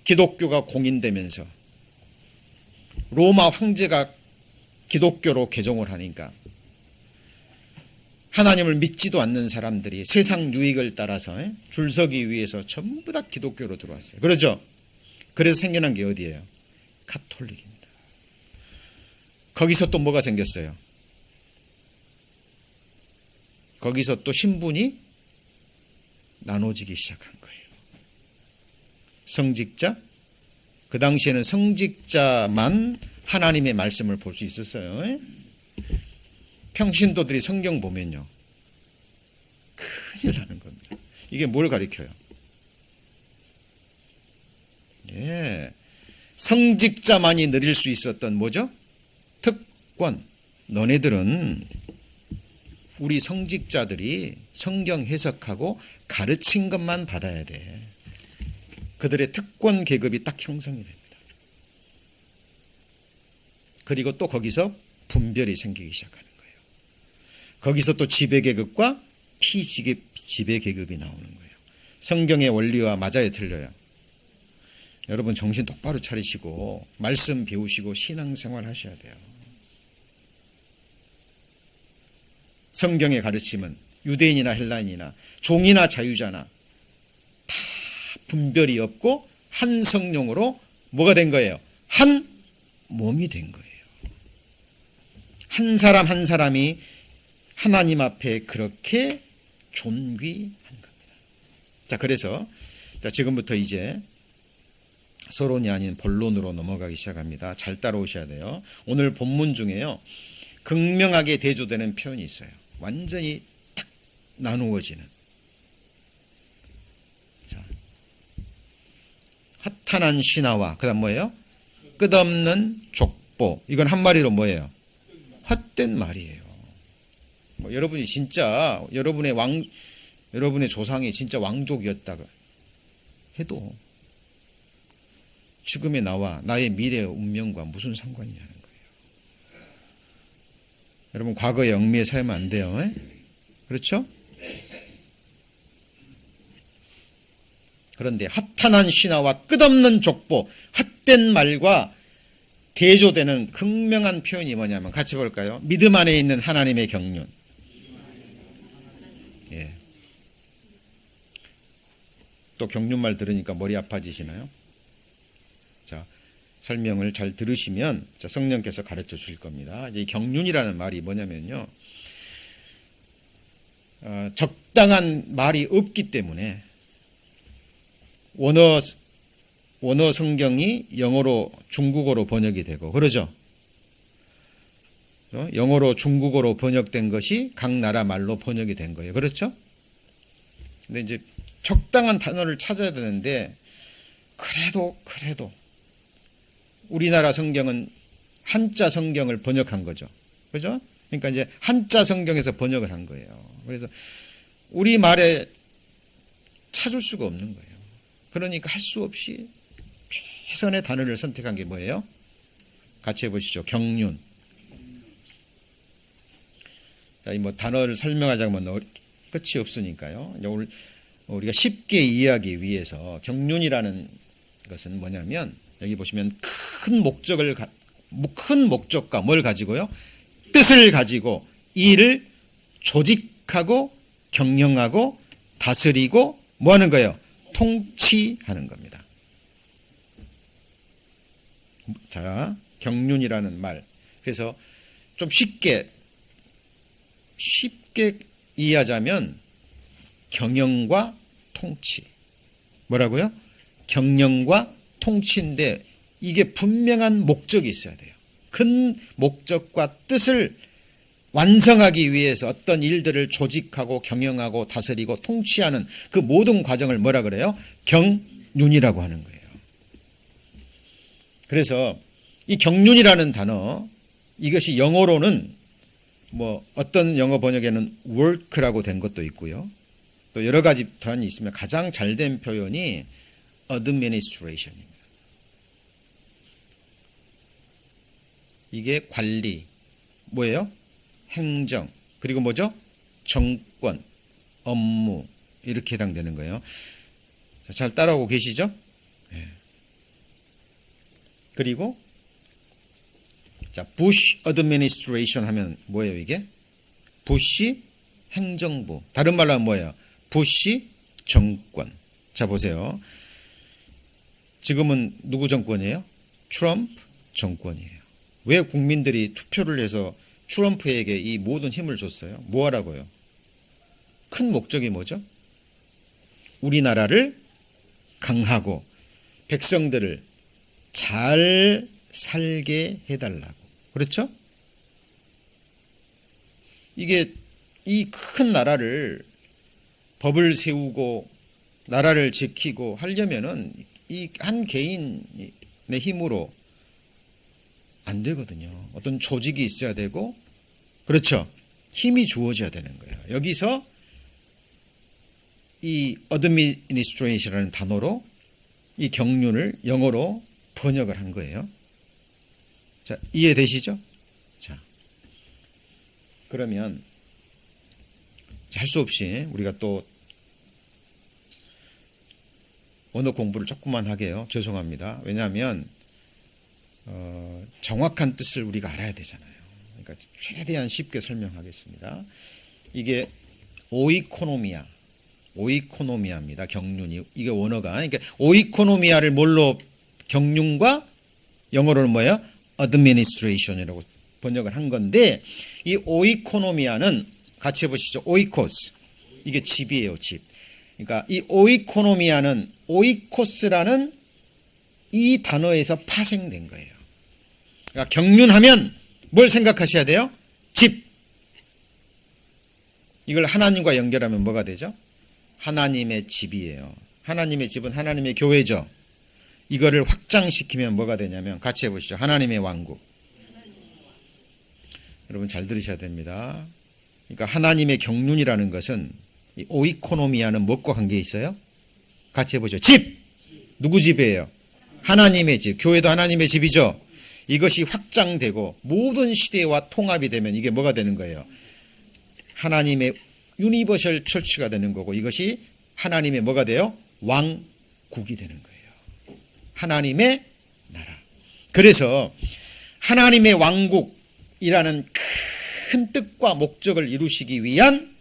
기독교가 공인되면서 로마 황제가 기독교로 개종을 하니까 하나님을 믿지도 않는 사람들이 세상 유익을 따라서 줄 서기 위해서 전부 다 기독교로 들어왔어요. 그렇죠? 그래서 생겨난 게 어디예요? 가톨릭입니다. 거기서 또 뭐가 생겼어요? 거기서 또 신분이 나눠지기 시작한 거예요. 성직자? 그 당시에는 성직자만 하나님의 말씀을 볼 수 있었어요. 평신도들이 성경 보면요, 큰일 나는 겁니다. 이게 뭘 가리켜요? 예, 성직자만이 누릴 수 있었던 뭐죠? 특권. 너네들은 우리 성직자들이 성경 해석하고 가르친 것만 받아야 돼. 그들의 특권 계급이 딱 형성이 됩니다. 그리고 또 거기서 분별이 생기기 시작하는 거예요. 거기서 또 지배계급과 피지배계급이 나오는 거예요. 성경의 원리와 맞아요, 틀려요? 여러분 정신 똑바로 차리시고 말씀 배우시고 신앙생활 하셔야 돼요. 성경의 가르침은 유대인이나 헬라인이나 종이나 자유자나 다 분별이 없고 한 성령으로 뭐가 된 거예요? 한 몸이 된 거예요. 한 사람 한 사람이 하나님 앞에 그렇게 존귀한 겁니다. 자, 그래서 지금부터 이제 서론이 아닌 본론으로 넘어가기 시작합니다. 잘 따라오셔야 돼요. 오늘 본문 중에요, 극명하게 대조되는 표현이 있어요. 완전히 딱 나누어지는. 자, 허탄한 신하와 그다음 뭐예요? 끝없는 족보. 이건 한마디로 뭐예요? 헛된 말이에요. 뭐 여러분이 진짜 여러분의 조상이 진짜 왕족이었다가 해도 지금의 나와 나의 미래의 운명과 무슨 상관이냐는 거예요. 여러분 과거의 얽매여 살면 안 돼요. 에? 그렇죠? 그런데 허탄한 신하와 끝없는 족보, 헛된 말과 대조되는 극명한 표현이 뭐냐면 같이 볼까요? 믿음 안에 있는 하나님의 경륜. 예. 또 경륜말 들으니까 머리 아파지시나요? 자, 설명을 잘 들으시면 성령께서 가르쳐 주실 겁니다. 이 경륜이라는 말이 뭐냐면요, 적당한 말이 없기 때문에 원어 성경이 영어로 중국어로 번역이 되고 그러죠. 영어로 중국어로 번역된 것이 각 나라 말로 번역이 된 거예요. 그렇죠? 근데 이제 적당한 단어를 찾아야 되는데 그래도 우리나라 성경은 한자 성경을 번역한 거죠. 그죠? 그러니까 이제 한자 성경에서 번역을 한 거예요. 그래서 우리 말에 찾을 수가 없는 거예요. 그러니까 할 수 없이 최선의 단어를 선택한 게 뭐예요? 같이 해보시죠. 경륜. 자, 뭐 단어를 설명하자면 끝이 없으니까요. 우리가 쉽게 이해하기 위해서 경륜이라는 것은 뭐냐면 여기 보시면 큰 목적과 뭘 가지고요? 뜻을 가지고 이를 조직하고 경영하고 다스리고 뭐 하는 거예요? 통치하는 겁니다. 자, 경륜이라는 말. 그래서 좀 쉽게 이해하자면 경영과 통치. 뭐라고요? 경영과 통치인데 이게 분명한 목적이 있어야 돼요. 큰 목적과 뜻을 완성하기 위해서 어떤 일들을 조직하고 경영하고 다스리고 통치하는 그 모든 과정을 뭐라 그래요? 경륜이라고 하는 거예요. 그래서 이 경륜이라는 단어, 이것이 영어로는 뭐 어떤 영어 번역에는 work라고 된 것도 있고요. 또 여러 가지 단이 있으면 가장 잘된 표현이 administration입니다. 이게 관리, 뭐예요? 행정, 그리고 뭐죠? 정권, 업무, 이렇게 해당되는 거예요. 잘 따라오고 계시죠? 네. 그리고 자, 부시 어드미니스트레이션 하면 뭐예요 이게? 부시 행정부. 다른 말로 하면 뭐예요? 부시 정권. 자, 보세요. 지금은 누구 정권이에요? 트럼프 정권이에요. 왜 국민들이 투표를 해서 트럼프에게 이 모든 힘을 줬어요? 뭐 하라고요? 큰 목적이 뭐죠? 우리나라를 강하고 백성들을 잘 살게 해달라고. 그렇죠? 이게 이 큰 나라를 법을 세우고 나라를 지키고 하려면은 이 한 개인의 힘으로 안 되거든요. 어떤 조직이 있어야 되고, 그렇죠. 힘이 주어져야 되는 거예요. 여기서 이 administration이라는 단어로 이 경륜을 영어로 번역을 한 거예요. 자, 이해되시죠? 자, 그러면 할 수 없이 우리가 또 언어 공부를 조금만 하게요. 죄송합니다. 왜냐하면 정확한 뜻을 우리가 알아야 되잖아요. 그러니까 최대한 쉽게 설명하겠습니다. 이게 오이코노미아입니다. 경륜이 이게 원어가 그러니까 오이코노미아를 뭘로 경륜과 영어로는 뭐예요? administration이라고 번역을 한 건데 이 오이코노미아는 같이 해보시죠. 오이코스 이게 집이에요. 집. 그러니까 이 오이코노미아는 오이코스라는 이 단어에서 파생된 거예요. 그러니까 경륜하면 뭘 생각하셔야 돼요? 집. 이걸 하나님과 연결하면 뭐가 되죠? 하나님의 집이에요. 하나님의 집은 하나님의 교회죠. 이거를 확장시키면 뭐가 되냐면 같이 해보시죠. 하나님의 왕국. 여러분 잘 들으셔야 됩니다. 그러니까 하나님의 경륜이라는 것은 이 오이코노미아는 무엇과 관계 있어요? 같이 해보죠. 집. 누구 집이에요? 하나님의 집. 교회도 하나님의 집이죠. 이것이 확장되고 모든 시대와 통합이 되면 이게 뭐가 되는 거예요? 하나님의 유니버셜 처치가 되는 거고 이것이 하나님의 뭐가 돼요? 왕국이 되는 거예요. 하나님의 나라. 그래서 하나님의 왕국이라는 큰 뜻과 목적을 이루시기 위한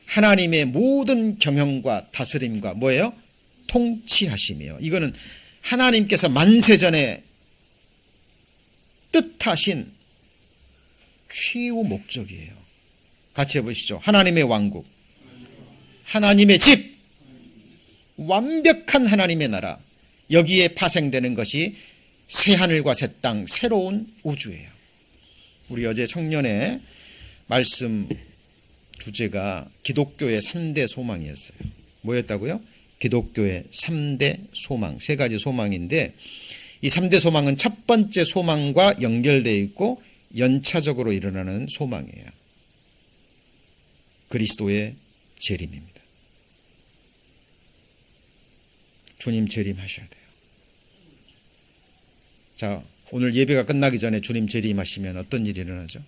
하나님의 모든 경영과 다스림과 뭐예요? 통치하심이에요. 이거는 하나님께서 만세전에 뜻하신 최후 목적이에요. 같이 해보시죠. 하나님의 왕국, 하나님의 집, 완벽한 하나님의 나라. 여기에 파생되는 것이 새하늘과 새 땅, 새로운 우주예요. 우리 어제 청년의 말씀 주제가 기독교의 3대 소망이었어요. 뭐였다고요? 기독교의 3대 소망, 3가지 소망인데 이 3대 소망은 첫 번째 소망과 연결되어 있고 연차적으로 일어나는 소망이에요. 그리스도의 재림입니다. 주님 재림하셔야 돼요. 자, 오늘 예배가 끝나기 전에 주님 재림하시면 어떤 일이 일어나죠?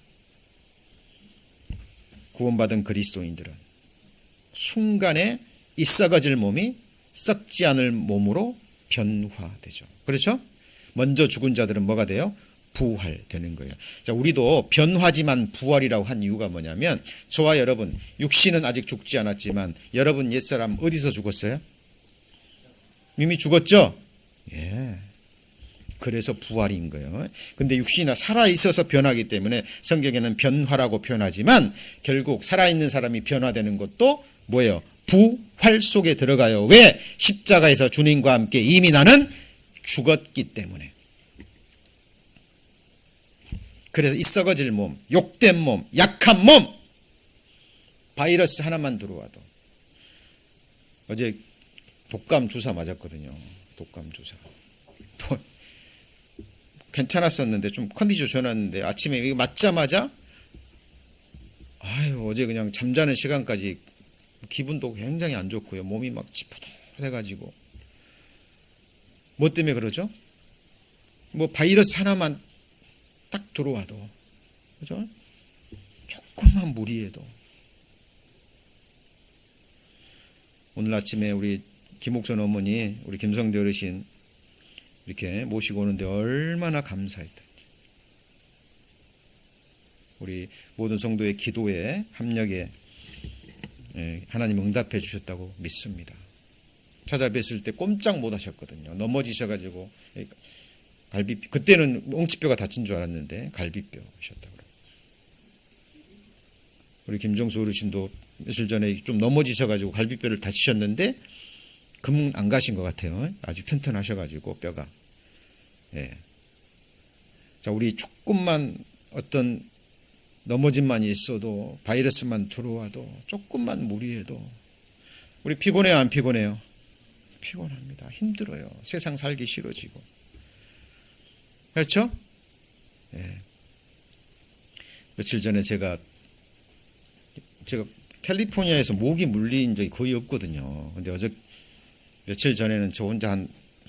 구원받은 그리스도인들은 순간에 이 썩어질 몸이 썩지 않을 몸으로 변화되죠. 그렇죠? 먼저 죽은 자들은 뭐가 돼요? 부활되는 거예요. 자, 우리도 변화지만 부활이라고 한 이유가 뭐냐면 저와 여러분 육신은 아직 죽지 않았지만 여러분 옛사람 어디서 죽었어요? 이미 죽었죠? 예. 그래서 부활인 거예요. 근데 육신이 살아있어서 변하기 때문에 성경에는 변화라고 표현하지만 결국 살아있는 사람이 변화되는 것도 뭐예요? 부활 속에 들어가요. 왜? 십자가에서 주님과 함께 이미 나는 죽었기 때문에. 그래서 이 썩어질 몸, 욕된 몸, 약한 몸, 바이러스 하나만 들어와도 어제 독감 주사 맞았거든요. 독감 주사. 괜찮았었는데 좀 컨디션 좋았는데 아침에 이거 맞자마자 어제 그냥 잠자는 시간까지 기분도 굉장히 안 좋고요. 몸이 막 찌뿌둥해가지고 뭐 때문에 그러죠? 뭐 바이러스 하나만 딱 들어와도 그죠? 조금만 무리해도 오늘 아침에 우리 김옥선 어머니 우리 김성대 어르신 이렇게 모시고 오는데 얼마나 감사했던지 우리 모든 성도의 기도에 합력에 하나님 응답해 주셨다고 믿습니다. 찾아뵀을 때 꼼짝 못 하셨거든요. 넘어지셔가지고 갈비뼈 그때는 엉치뼈가 다친 줄 알았는데 갈비뼈이셨다고. 우리 김정수 어르신도 며칠 전에 좀 넘어지셔가지고 갈비뼈를 다치셨는데 금은 안 가신 것 같아요. 아직 튼튼하셔가지고 뼈가. 예. 자, 우리 조금만 어떤 넘어짐만 있어도, 바이러스만 들어와도, 조금만 무리해도 우리 피곤해요, 안 피곤해요? 피곤합니다. 힘들어요. 세상 살기 싫어지고. 그렇죠? 예. 며칠 전에 제가 캘리포니아에서 모기 물린 적이 거의 없거든요. 근데 며칠 전에는 저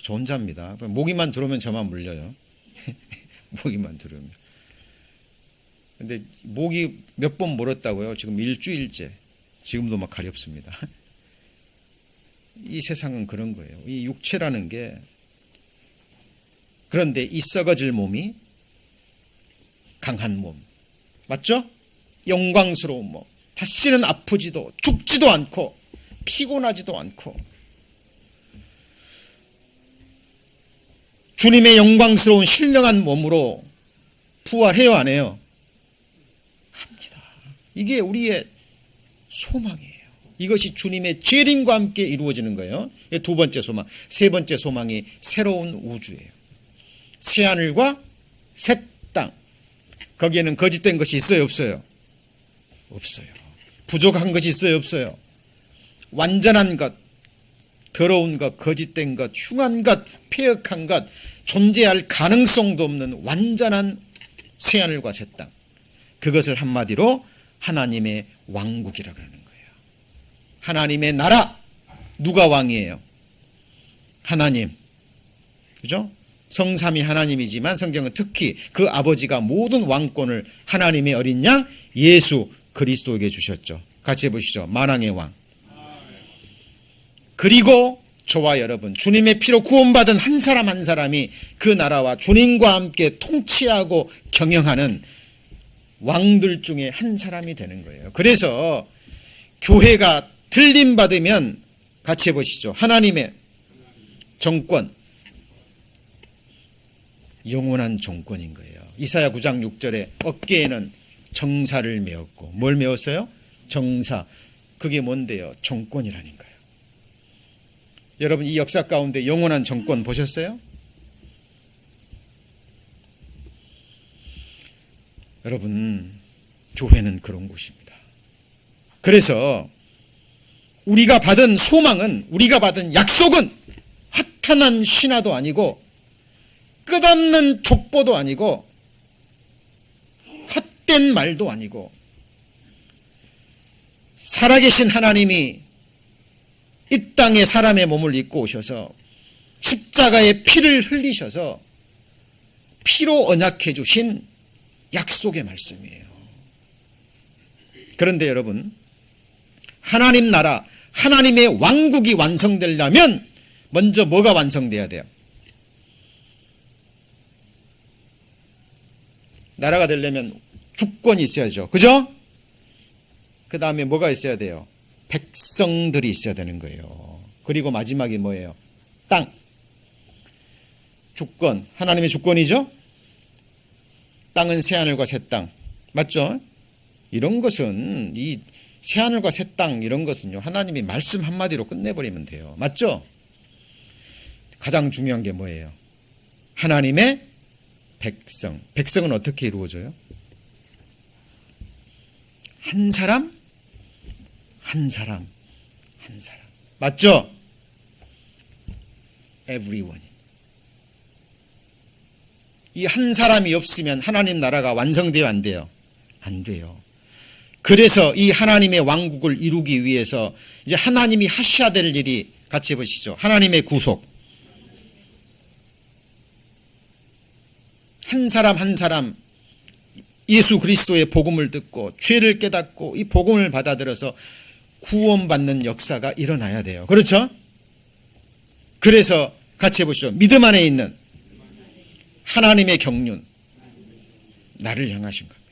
혼자입니다. 모기만 들어오면 저만 물려요. 모기만 들어오면. 근데 모기 몇 번 물었다고요? 지금 일주일째. 지금도 막 가렵습니다. 이 세상은 그런 거예요. 이 육체라는 게, 그런데 이 썩어질 몸이 강한 몸. 맞죠? 영광스러운 몸. 다시는 아프지도 죽지도 않고 피곤하지도 않고 주님의 영광스러운 신령한 몸으로 부활해요, 안 해요? 합니다. 이게 우리의 소망이에요. 이것이 주님의 재림과 함께 이루어지는 거예요. 두 번째 소망. 세 번째 소망이 새로운 우주예요. 새하늘과 새 땅. 거기에는 거짓된 것이 있어요, 없어요? 없어요. 부족한 것이 있어요, 없어요? 완전한 것, 더러운 것, 거짓된 것, 흉한 것, 폐역한 것, 존재할 가능성도 없는 완전한 새하늘과 새 땅. 그것을 한마디로 하나님의 왕국이라고 하는 거예요. 하나님의 나라. 누가 왕이에요? 하나님. 그죠? 성삼위 하나님이지만 성경은 특히 그 아버지가 모든 왕권을 하나님의 어린 양 예수 그리스도에게 주셨죠. 같이 해보시죠. 만왕의 왕. 그리고 저와 여러분, 주님의 피로 구원받은 한 사람 한 사람이 그 나라와 주님과 함께 통치하고 경영하는 왕들 중에 한 사람이 되는 거예요. 그래서 교회가 들림받으면 같이 해보시죠. 하나님의 정권, 영원한 정권인 거예요. 이사야 9장 6절에 어깨에는 정사를 메었고, 뭘 메었어요? 정사. 그게 뭔데요? 정권이라니까요. 여러분, 이 역사 가운데 영원한 정권 보셨어요? 여러분, 교회는 그런 곳입니다. 그래서 우리가 받은 소망은, 우리가 받은 약속은 허탄한 신화도 아니고 끝없는 족보도 아니고 헛된 말도 아니고 살아계신 하나님이 이 땅에 사람의 몸을 입고 오셔서 십자가에 피를 흘리셔서 피로 언약해 주신 약속의 말씀이에요. 그런데 여러분, 하나님 나라, 하나님의 왕국이 완성되려면 먼저 뭐가 완성돼야 돼요? 나라가 되려면 주권이 있어야죠. 그죠? 그 다음에 뭐가 있어야 돼요? 백성들이 있어야 되는 거예요. 그리고 마지막이 뭐예요? 땅. 주권. 하나님의 주권이죠? 땅은 새하늘과 새 땅. 맞죠? 이런 것은, 이 새하늘과 새 땅 이런 것은요, 하나님이 말씀 한마디로 끝내버리면 돼요. 맞죠? 가장 중요한 게 뭐예요? 하나님의 백성. 백성은 어떻게 이루어져요? 한 사람, 한 사람, 한 사람. 맞죠? Everyone. 이 한 사람이 없으면 하나님 나라가 완성돼요, 안 돼요? 안 돼요. 그래서 이 하나님의 왕국을 이루기 위해서 이제 하나님이 하셔야 될 일이, 같이 보시죠. 하나님의 구속. 한 사람 한 사람 예수 그리스도의 복음을 듣고 죄를 깨닫고 이 복음을 받아들여서 구원받는 역사가 일어나야 돼요. 그렇죠? 그래서 같이 해보시죠. 믿음 안에 있는 하나님의 경륜, 나를 향하신 겁니다.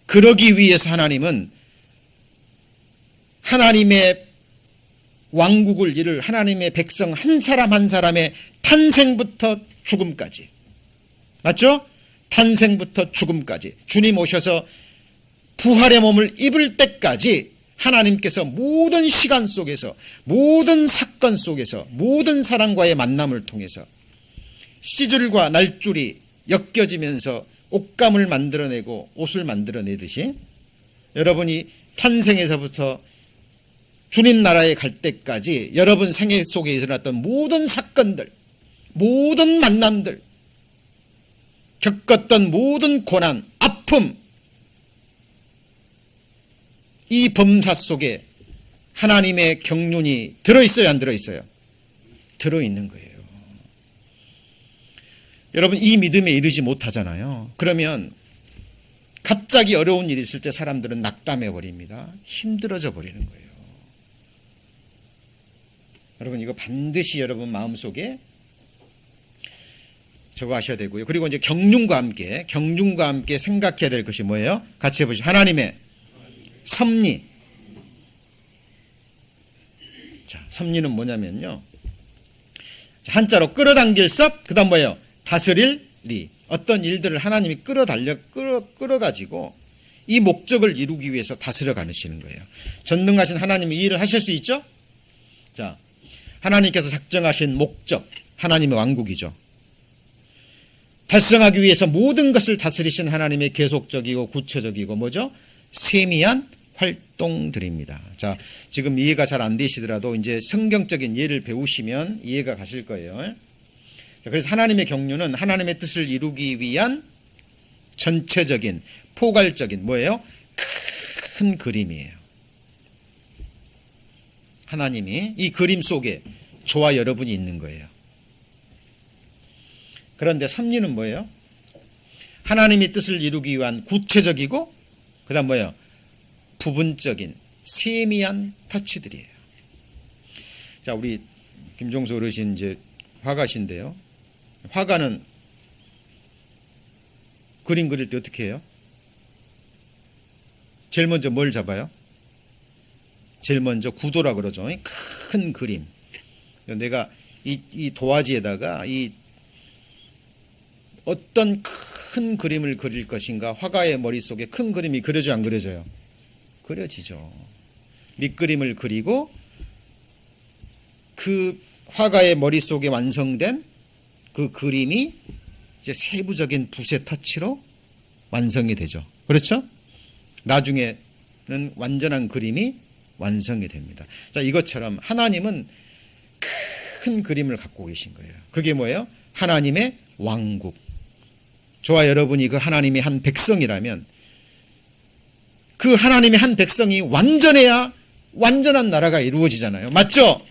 그러기 위해서 하나님은 하나님의 왕국을 이룰 하나님의 백성 한 사람 한 사람의 탄생부터 죽음까지, 맞죠? 탄생부터 죽음까지 주님 오셔서 부활의 몸을 입을 때까지 하나님께서 모든 시간 속에서, 모든 사건 속에서, 모든 사람과의 만남을 통해서 시줄과 날줄이 엮여지면서 옷감을 만들어내고 옷을 만들어내듯이 여러분이 탄생에서부터 주님 나라에 갈 때까지 여러분 생애 속에 일어났던 모든 사건들, 모든 만남들, 겪었던 모든 고난, 아픔, 이 범사 속에 하나님의 경륜이 들어있어요, 안 들어있어요? 들어있는 거예요. 여러분, 이 믿음에 이르지 못하잖아요. 그러면 갑자기 어려운 일이 있을 때 사람들은 낙담해 버립니다. 힘들어져 버리는 거예요. 여러분, 이거 반드시 여러분 마음속에 저거 하셔야 되고요. 그리고 이제 경륜과 함께 생각해야 될 것이 뭐예요? 같이 해보시죠. 하나님의 섭리. 자, 섭리는 뭐냐면요, 한자로 끌어당길 섭, 그 다음 뭐예요? 다스릴 리. 어떤 일들을 하나님이 끌어가지고 이 목적을 이루기 위해서 다스려 가시는 거예요. 전능하신 하나님이 이 일을 하실 수 있죠? 자, 하나님께서 작정하신 목적, 하나님의 왕국이죠. 달성하기 위해서 모든 것을 다스리신 하나님의 계속적이고 구체적이고 뭐죠? 세미한 활동들입니다. 자, 지금 이해가 잘 안 되시더라도 이제 성경적인 예를 배우시면 이해가 가실 거예요. 그래서 하나님의 경륜은 하나님의 뜻을 이루기 위한 전체적인 포괄적인 뭐예요? 큰 그림이에요. 하나님이 이 그림 속에 저와 여러분이 있는 거예요. 그런데 섭리는 뭐예요? 하나님의 뜻을 이루기 위한 구체적이고 그 다음 뭐예요? 부분적인 세미한 터치들이에요. 자, 우리 김종수 어르신 이제 화가신데요. 화가는 그림 그릴 때 어떻게 해요? 제일 먼저 뭘 잡아요? 제일 먼저 구도라 그러죠. 큰 그림. 내가 이 도화지에다가 이 어떤 큰 그림을 그릴 것인가, 화가의 머릿속에 큰 그림이 그려져 안 그려져요? 그려지죠. 밑그림을 그리고 그 화가의 머릿속에 완성된 그 그림이 이제 세부적인 붓의 터치로 완성이 되죠. 그렇죠? 나중에는 완전한 그림이 완성이 됩니다. 자, 이것처럼 하나님은 큰 그림을 갖고 계신 거예요. 그게 뭐예요? 하나님의 왕국. 저와 여러분이 그 하나님의 한 백성이라면 그 하나님의 한 백성이 완전해야 완전한 나라가 이루어지잖아요. 맞죠?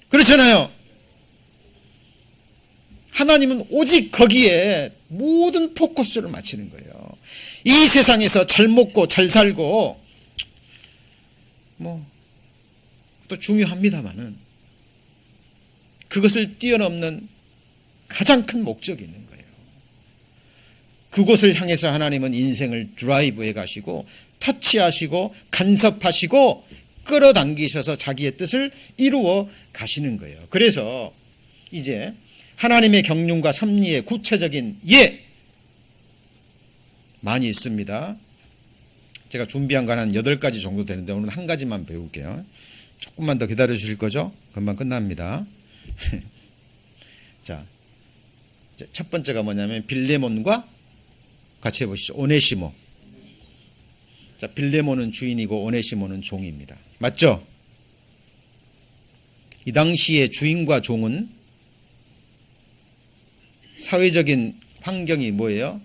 그렇잖아요. 하나님은 오직 거기에 모든 포커스를 맞추는 거예요. 이 세상에서 잘 먹고 잘 살고 또 중요합니다만은 그것을 뛰어넘는 가장 큰 목적이 있는 거예요. 그곳을 향해서 하나님은 인생을 드라이브해 가시고 터치하시고 간섭하시고 끌어당기셔서 자기의 뜻을 이루어 가시는 거예요. 그래서 이제 하나님의 경륜과 섭리의 구체적인 예 많이 있습니다. 제가 준비한 건 한 8가지 정도 되는데 오늘 한 가지만 배울게요. 조금만 더 기다려 주실 거죠? 금방 끝납니다. 자, 첫 번째가 뭐냐면 빌레몬과 같이 해보시죠. 오네시모. 자, 빌레몬은 주인이고 오네시모는 종입니다. 맞죠? 이 당시의 주인과 종은 사회적인 환경이 뭐예요?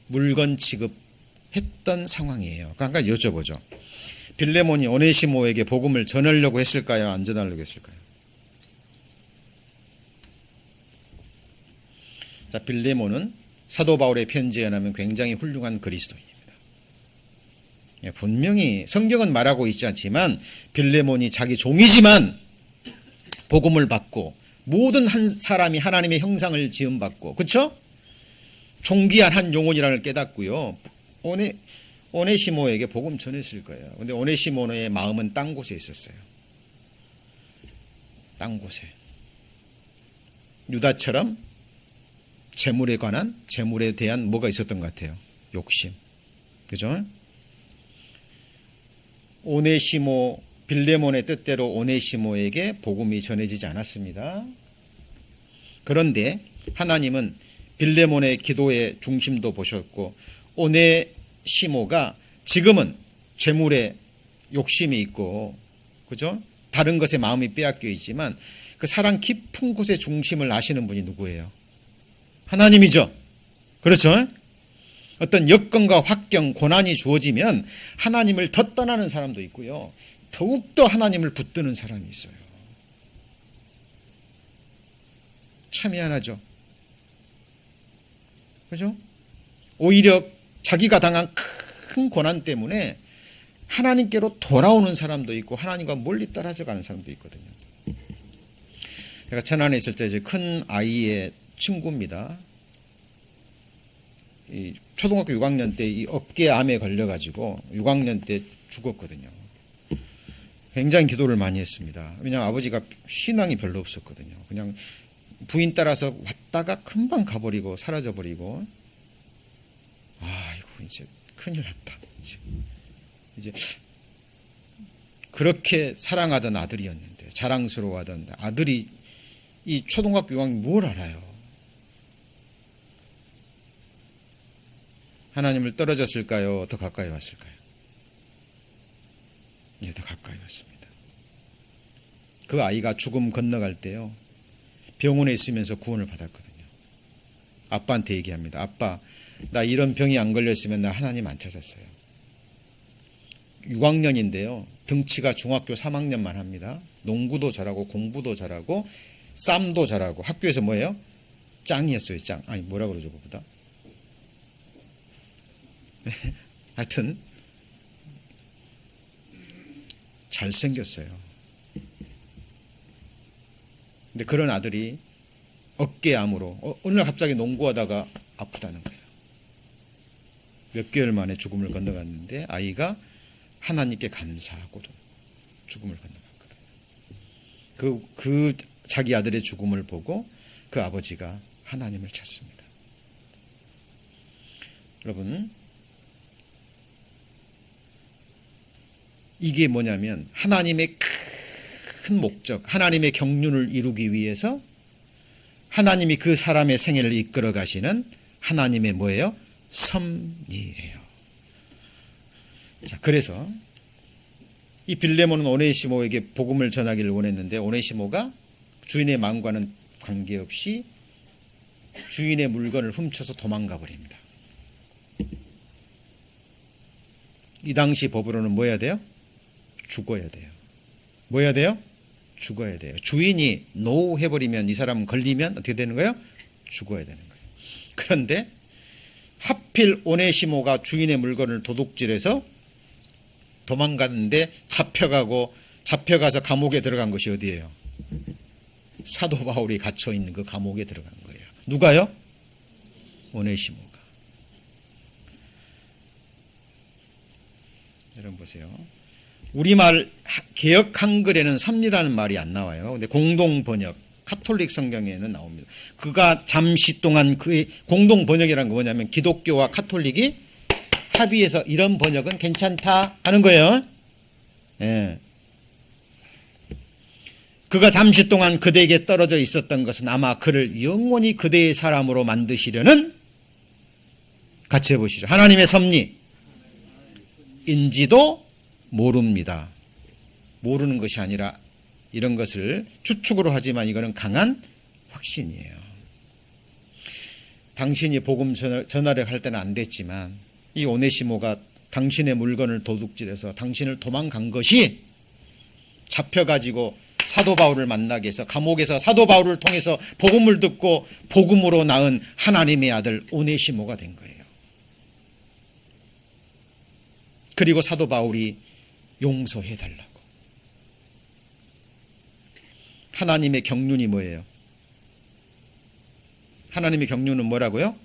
물건 취급했던 상황이에요. 그러니까 여쭤보죠. 빌레몬이 오네시모에게 복음을 전하려고 했을까요? 안 전하려고 했을까요? 자, 빌레몬은 사도 바울의 편지에 의하면 굉장히 훌륭한 그리스도인입니다. 분명히 성경은 말하고 있지 않지만 빌레몬이 자기 종이지만 복음을 받고 모든 한 사람이 하나님의 형상을 지음받고, 그렇죠? 존귀한 한 영혼이라는 걸 깨닫고요. 오네시모에게 복음 전했을 거예요. 그런데 오네시모의 마음은 딴 곳에 있었어요. 딴 곳에. 유다처럼 재물에 대한 뭐가 있었던 것 같아요? 욕심. 그죠? 오네시모, 빌레몬의 뜻대로 오네시모에게 복음이 전해지지 않았습니다. 그런데 하나님은 빌레몬의 기도의 중심도 보셨고, 오네시모가 지금은 재물에 욕심이 있고, 그죠? 다른 것에 마음이 빼앗겨 있지만 그 사랑 깊은 곳의 중심을 아시는 분이 누구예요? 하나님이죠. 그렇죠? 어떤 여건과 환경, 고난이 주어지면 하나님을 더 떠나는 사람도 있고요, 더욱더 하나님을 붙드는 사람이 있어요. 참 희한하죠. 그죠? 오히려 자기가 당한 큰 고난 때문에 하나님께로 돌아오는 사람도 있고 하나님과 멀리 떨어져 가는 사람도 있거든요. 제가 천안에 있을 때 큰 아이의 친구입니다. 이 초등학교 6학년 때 이 어깨암에 걸려가지고 6학년 때 죽었거든요. 굉장히 기도를 많이 했습니다. 왜냐하면 아버지가 신앙이 별로 없었거든요. 그냥 부인 따라서 왔다가 금방 가버리고 사라져버리고, 아이고 이제 큰일 났다. 이제 그렇게 사랑하던 아들이었는데, 자랑스러워하던 아들이 이 초등학교 6학년 뭘 알아요? 하나님을 떨어졌을까요? 더 가까이 왔을까요? 예, 더 가까이 왔습니다. 그 아이가 죽음 건너갈 때요, 병원에 있으면서 구원을 받았거든요. 아빠한테 얘기합니다. 아빠, 나 이런 병이 안 걸렸으면 나 하나님 안 찾았어요. 6학년인데요. 등치가 중학교 3학년만 합니다. 농구도 잘하고 공부도 잘하고 쌈도 잘하고 학교에서 뭐예요? 짱이었어요. 짱. 아니 뭐라 그러죠 그보다. 하여튼 잘생겼어요. 근데 그런 아들이 어깨암으로 어느 날 갑자기 농구하다가 아프다는 거예요. 몇 개월 만에 죽음을 건너갔는데 아이가 하나님께 감사하고도 죽음을 건너갔거든요. 그 자기 아들의 죽음을 보고 그 아버지가 하나님을 찾습니다. 여러분, 이게 뭐냐면 하나님의 큰 목적, 하나님의 경륜을 이루기 위해서 하나님이 그 사람의 생애를 이끌어 가시는 하나님의 뭐예요? 섭리예요. 자, 그래서 이 빌레몬은 오네시모에게 복음을 전하기를 원했는데 오네시모가 주인의 마음과는 관계없이 주인의 물건을 훔쳐서 도망가 버립니다. 이 당시 법으로는 뭐 해야 돼요? 죽어야 돼요. 뭐 해야 돼요? 죽어야 돼요. 주인이 노 해버리면, 이 사람 걸리면 어떻게 되는 거예요? 죽어야 되는 거예요. 그런데 하필 오네시모가 주인의 물건을 도둑질해서 도망갔는데 잡혀가서 감옥에 들어간 것이 어디예요? 사도 바울이 갇혀 있는 그 감옥에 들어간 거예요. 누가요? 오네시모가. 여러분 보세요. 우리말 개역 한글에는 섭리라는 말이 안 나와요. 근데 공동 번역, 카톨릭 성경에는 나옵니다. 그가 잠시 동안 그의 공동 번역이라는 거 뭐냐면 기독교와 카톨릭이 합의해서 이런 번역은 괜찮다 하는 거예요. 예. 그가 잠시 동안 그대에게 떨어져 있었던 것은 아마 그를 영원히 그대의 사람으로 만드시려는, 같이 해보시죠. 하나님의 섭리인지도 모릅니다. 모르는 것이 아니라 이런 것을 추측으로 하지만 이거는 강한 확신이에요. 당신이 복음 전하려 할 때는 안 됐지만 이 오네시모가 당신의 물건을 도둑질해서 당신을 도망간 것이 잡혀가지고 사도 바울을 만나게 해서 감옥에서 사도 바울을 통해서 복음을 듣고 복음으로 낳은 하나님의 아들 오네시모가 된 거예요. 그리고 사도 바울이 용서해달라고. 하나님의 경륜이 뭐예요? 하나님의 경륜은 뭐라고요?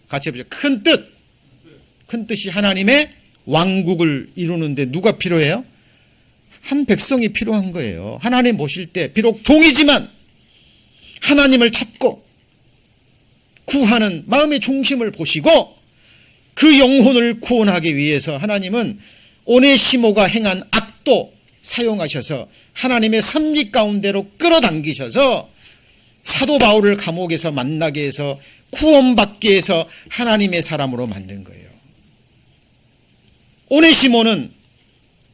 같이 해보죠. 큰 뜻. 큰 뜻이 하나님의 왕국을 이루는데 누가 필요해요? 한 백성이 필요한 거예요. 하나님 보실 때 비록 종이지만 하나님을 찾고 구하는 마음의 중심을 보시고 그 영혼을 구원하기 위해서 하나님은 오네시모가 행한 악도 사용하셔서 하나님의 섭리 가운데로 끌어당기셔서 사도 바울을 감옥에서 만나게 해서 구원받기 위해서 하나님의 사람으로 만든 거예요. 오네시모는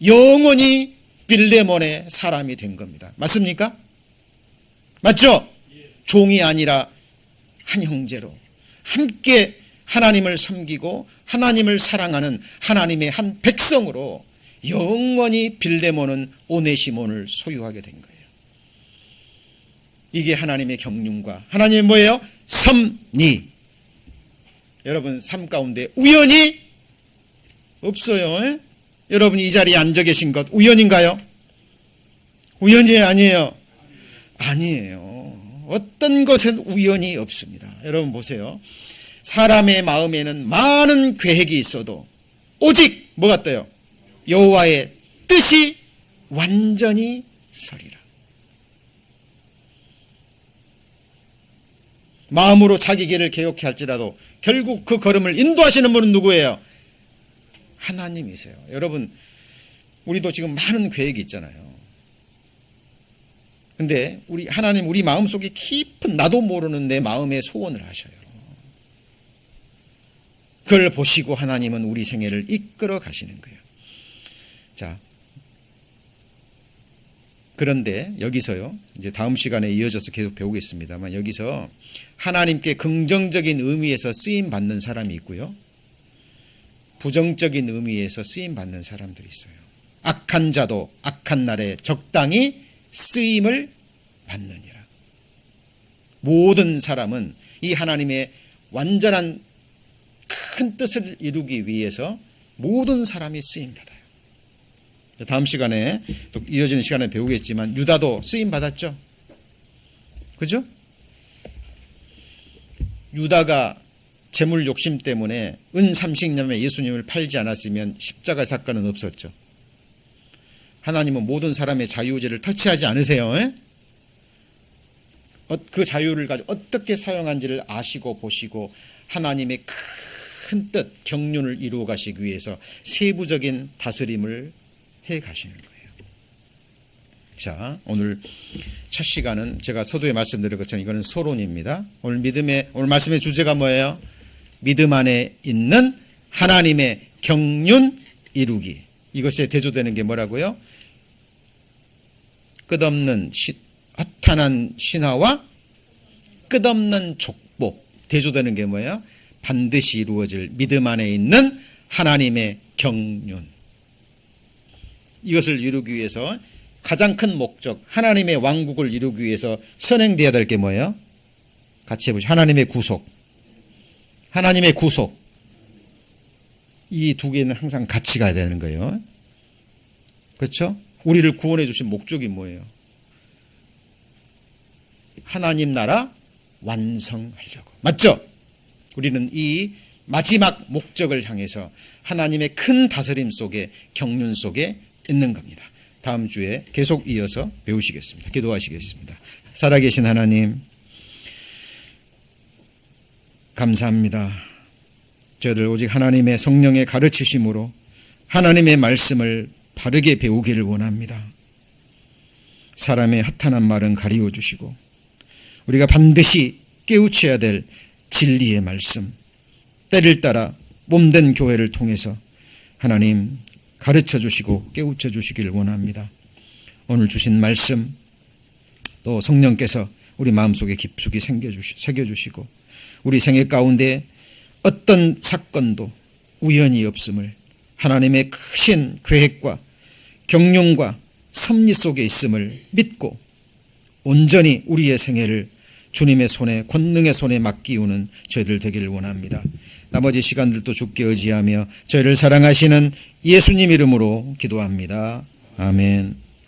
영원히 빌레몬의 사람이 된 겁니다. 맞습니까? 맞죠? 종이 아니라 한 형제로 함께 하나님을 섬기고 하나님을 사랑하는 하나님의 한 백성으로 영원히 빌레몬은 오네시몬을 소유하게 된 거예요. 이게 하나님의 경륜과 하나님의 뭐예요? 섭리. 여러분 삶 가운데 우연이 없어요. 여러분이 이 자리에 앉아 계신 것 우연인가요? 우연이 아니에요. 아니에요. 어떤 것은 우연이 없습니다. 여러분 보세요. 사람의 마음에는 많은 계획이 있어도 오직 뭐가 떠요? 여호와의 뜻이 완전히 서리라. 마음으로 자기 길을 개혁해 할지라도 결국 그 걸음을 인도하시는 분은 누구예요? 하나님이세요. 여러분 우리도 지금 많은 계획이 있잖아요. 근데 하나님 우리 마음속에 깊은 나도 모르는 내 마음의 소원을 하셔요. 그걸 보시고 하나님은 우리 생애를 이끌어 가시는 거예요. 자, 그런데 여기서요, 이제 다음 시간에 이어져서 계속 배우겠습니다만 여기서 하나님께 긍정적인 의미에서 쓰임 받는 사람이 있고요, 부정적인 의미에서 쓰임 받는 사람들이 있어요. 악한 자도 악한 날에 적당히 쓰임을 받느니라. 모든 사람은 이 하나님의 완전한 큰 뜻을 이루기 위해서 모든 사람이 쓰임 받아요. 다음 시간에 또 이어지는 시간에 배우겠지만 유다도 쓰임 받았죠. 그죠? 유다가 재물 욕심 때문에 은 30냥에 예수님을 팔지 않았으면 십자가 사건은 없었죠. 하나님은 모든 사람의 자유의지를 터치하지 않으세요. 그 자유를 가지고 어떻게 사용한지를 아시고 보시고 하나님의 큰 뜻, 경륜을 이루어 가시기 위해서 세부적인 다스림을 해 가시는 거예요. 자, 오늘 첫 시간은 제가 서두에 말씀드린 것처럼 이거는 서론입니다. 오늘 말씀의 주제가 뭐예요? 믿음 안에 있는 하나님의 경륜 이루기. 이것에 대조되는 게 뭐라고요? 끝없는 허탄한 신화와 끝없는 족보. 대조되는 게 뭐예요? 반드시 이루어질 믿음 안에 있는 하나님의 경륜. 이것을 이루기 위해서 가장 큰 목적, 하나님의 왕국을 이루기 위해서 선행되어야 될 게 뭐예요? 같이 해보시죠. 하나님의 구속. 하나님의 구속. 이 두 개는 항상 같이 가야 되는 거예요. 그렇죠? 우리를 구원해 주신 목적이 뭐예요? 하나님 나라 완성하려고. 맞죠? 우리는 이 마지막 목적을 향해서 하나님의 큰 다스림 속에, 경륜 속에 있는 겁니다. 다음 주에 계속 이어서 배우시겠습니다. 기도하시겠습니다. 살아계신 하나님, 감사합니다. 저희들 오직 하나님의 성령의 가르치심으로 하나님의 말씀을 바르게 배우기를 원합니다. 사람의 허탄한 말은 가리워 주시고 우리가 반드시 깨우쳐야 될 진리의 말씀, 때를 따라 몸된 교회를 통해서 하나님 가르쳐 주시고 깨우쳐 주시기를 원합니다. 오늘 주신 말씀 또 성령께서 우리 마음속에 깊숙이 새겨주시고 우리 생애 가운데 어떤 사건도 우연이 없음을, 하나님의 크신 계획과 경륜과 섭리 속에 있음을 믿고 온전히 우리의 생애를 주님의 손에, 권능의 손에 맡기우는 저희들 되기를 원합니다. 나머지 시간들도 주께 의지하며 저희를 사랑하시는 예수님 이름으로 기도합니다. 아멘.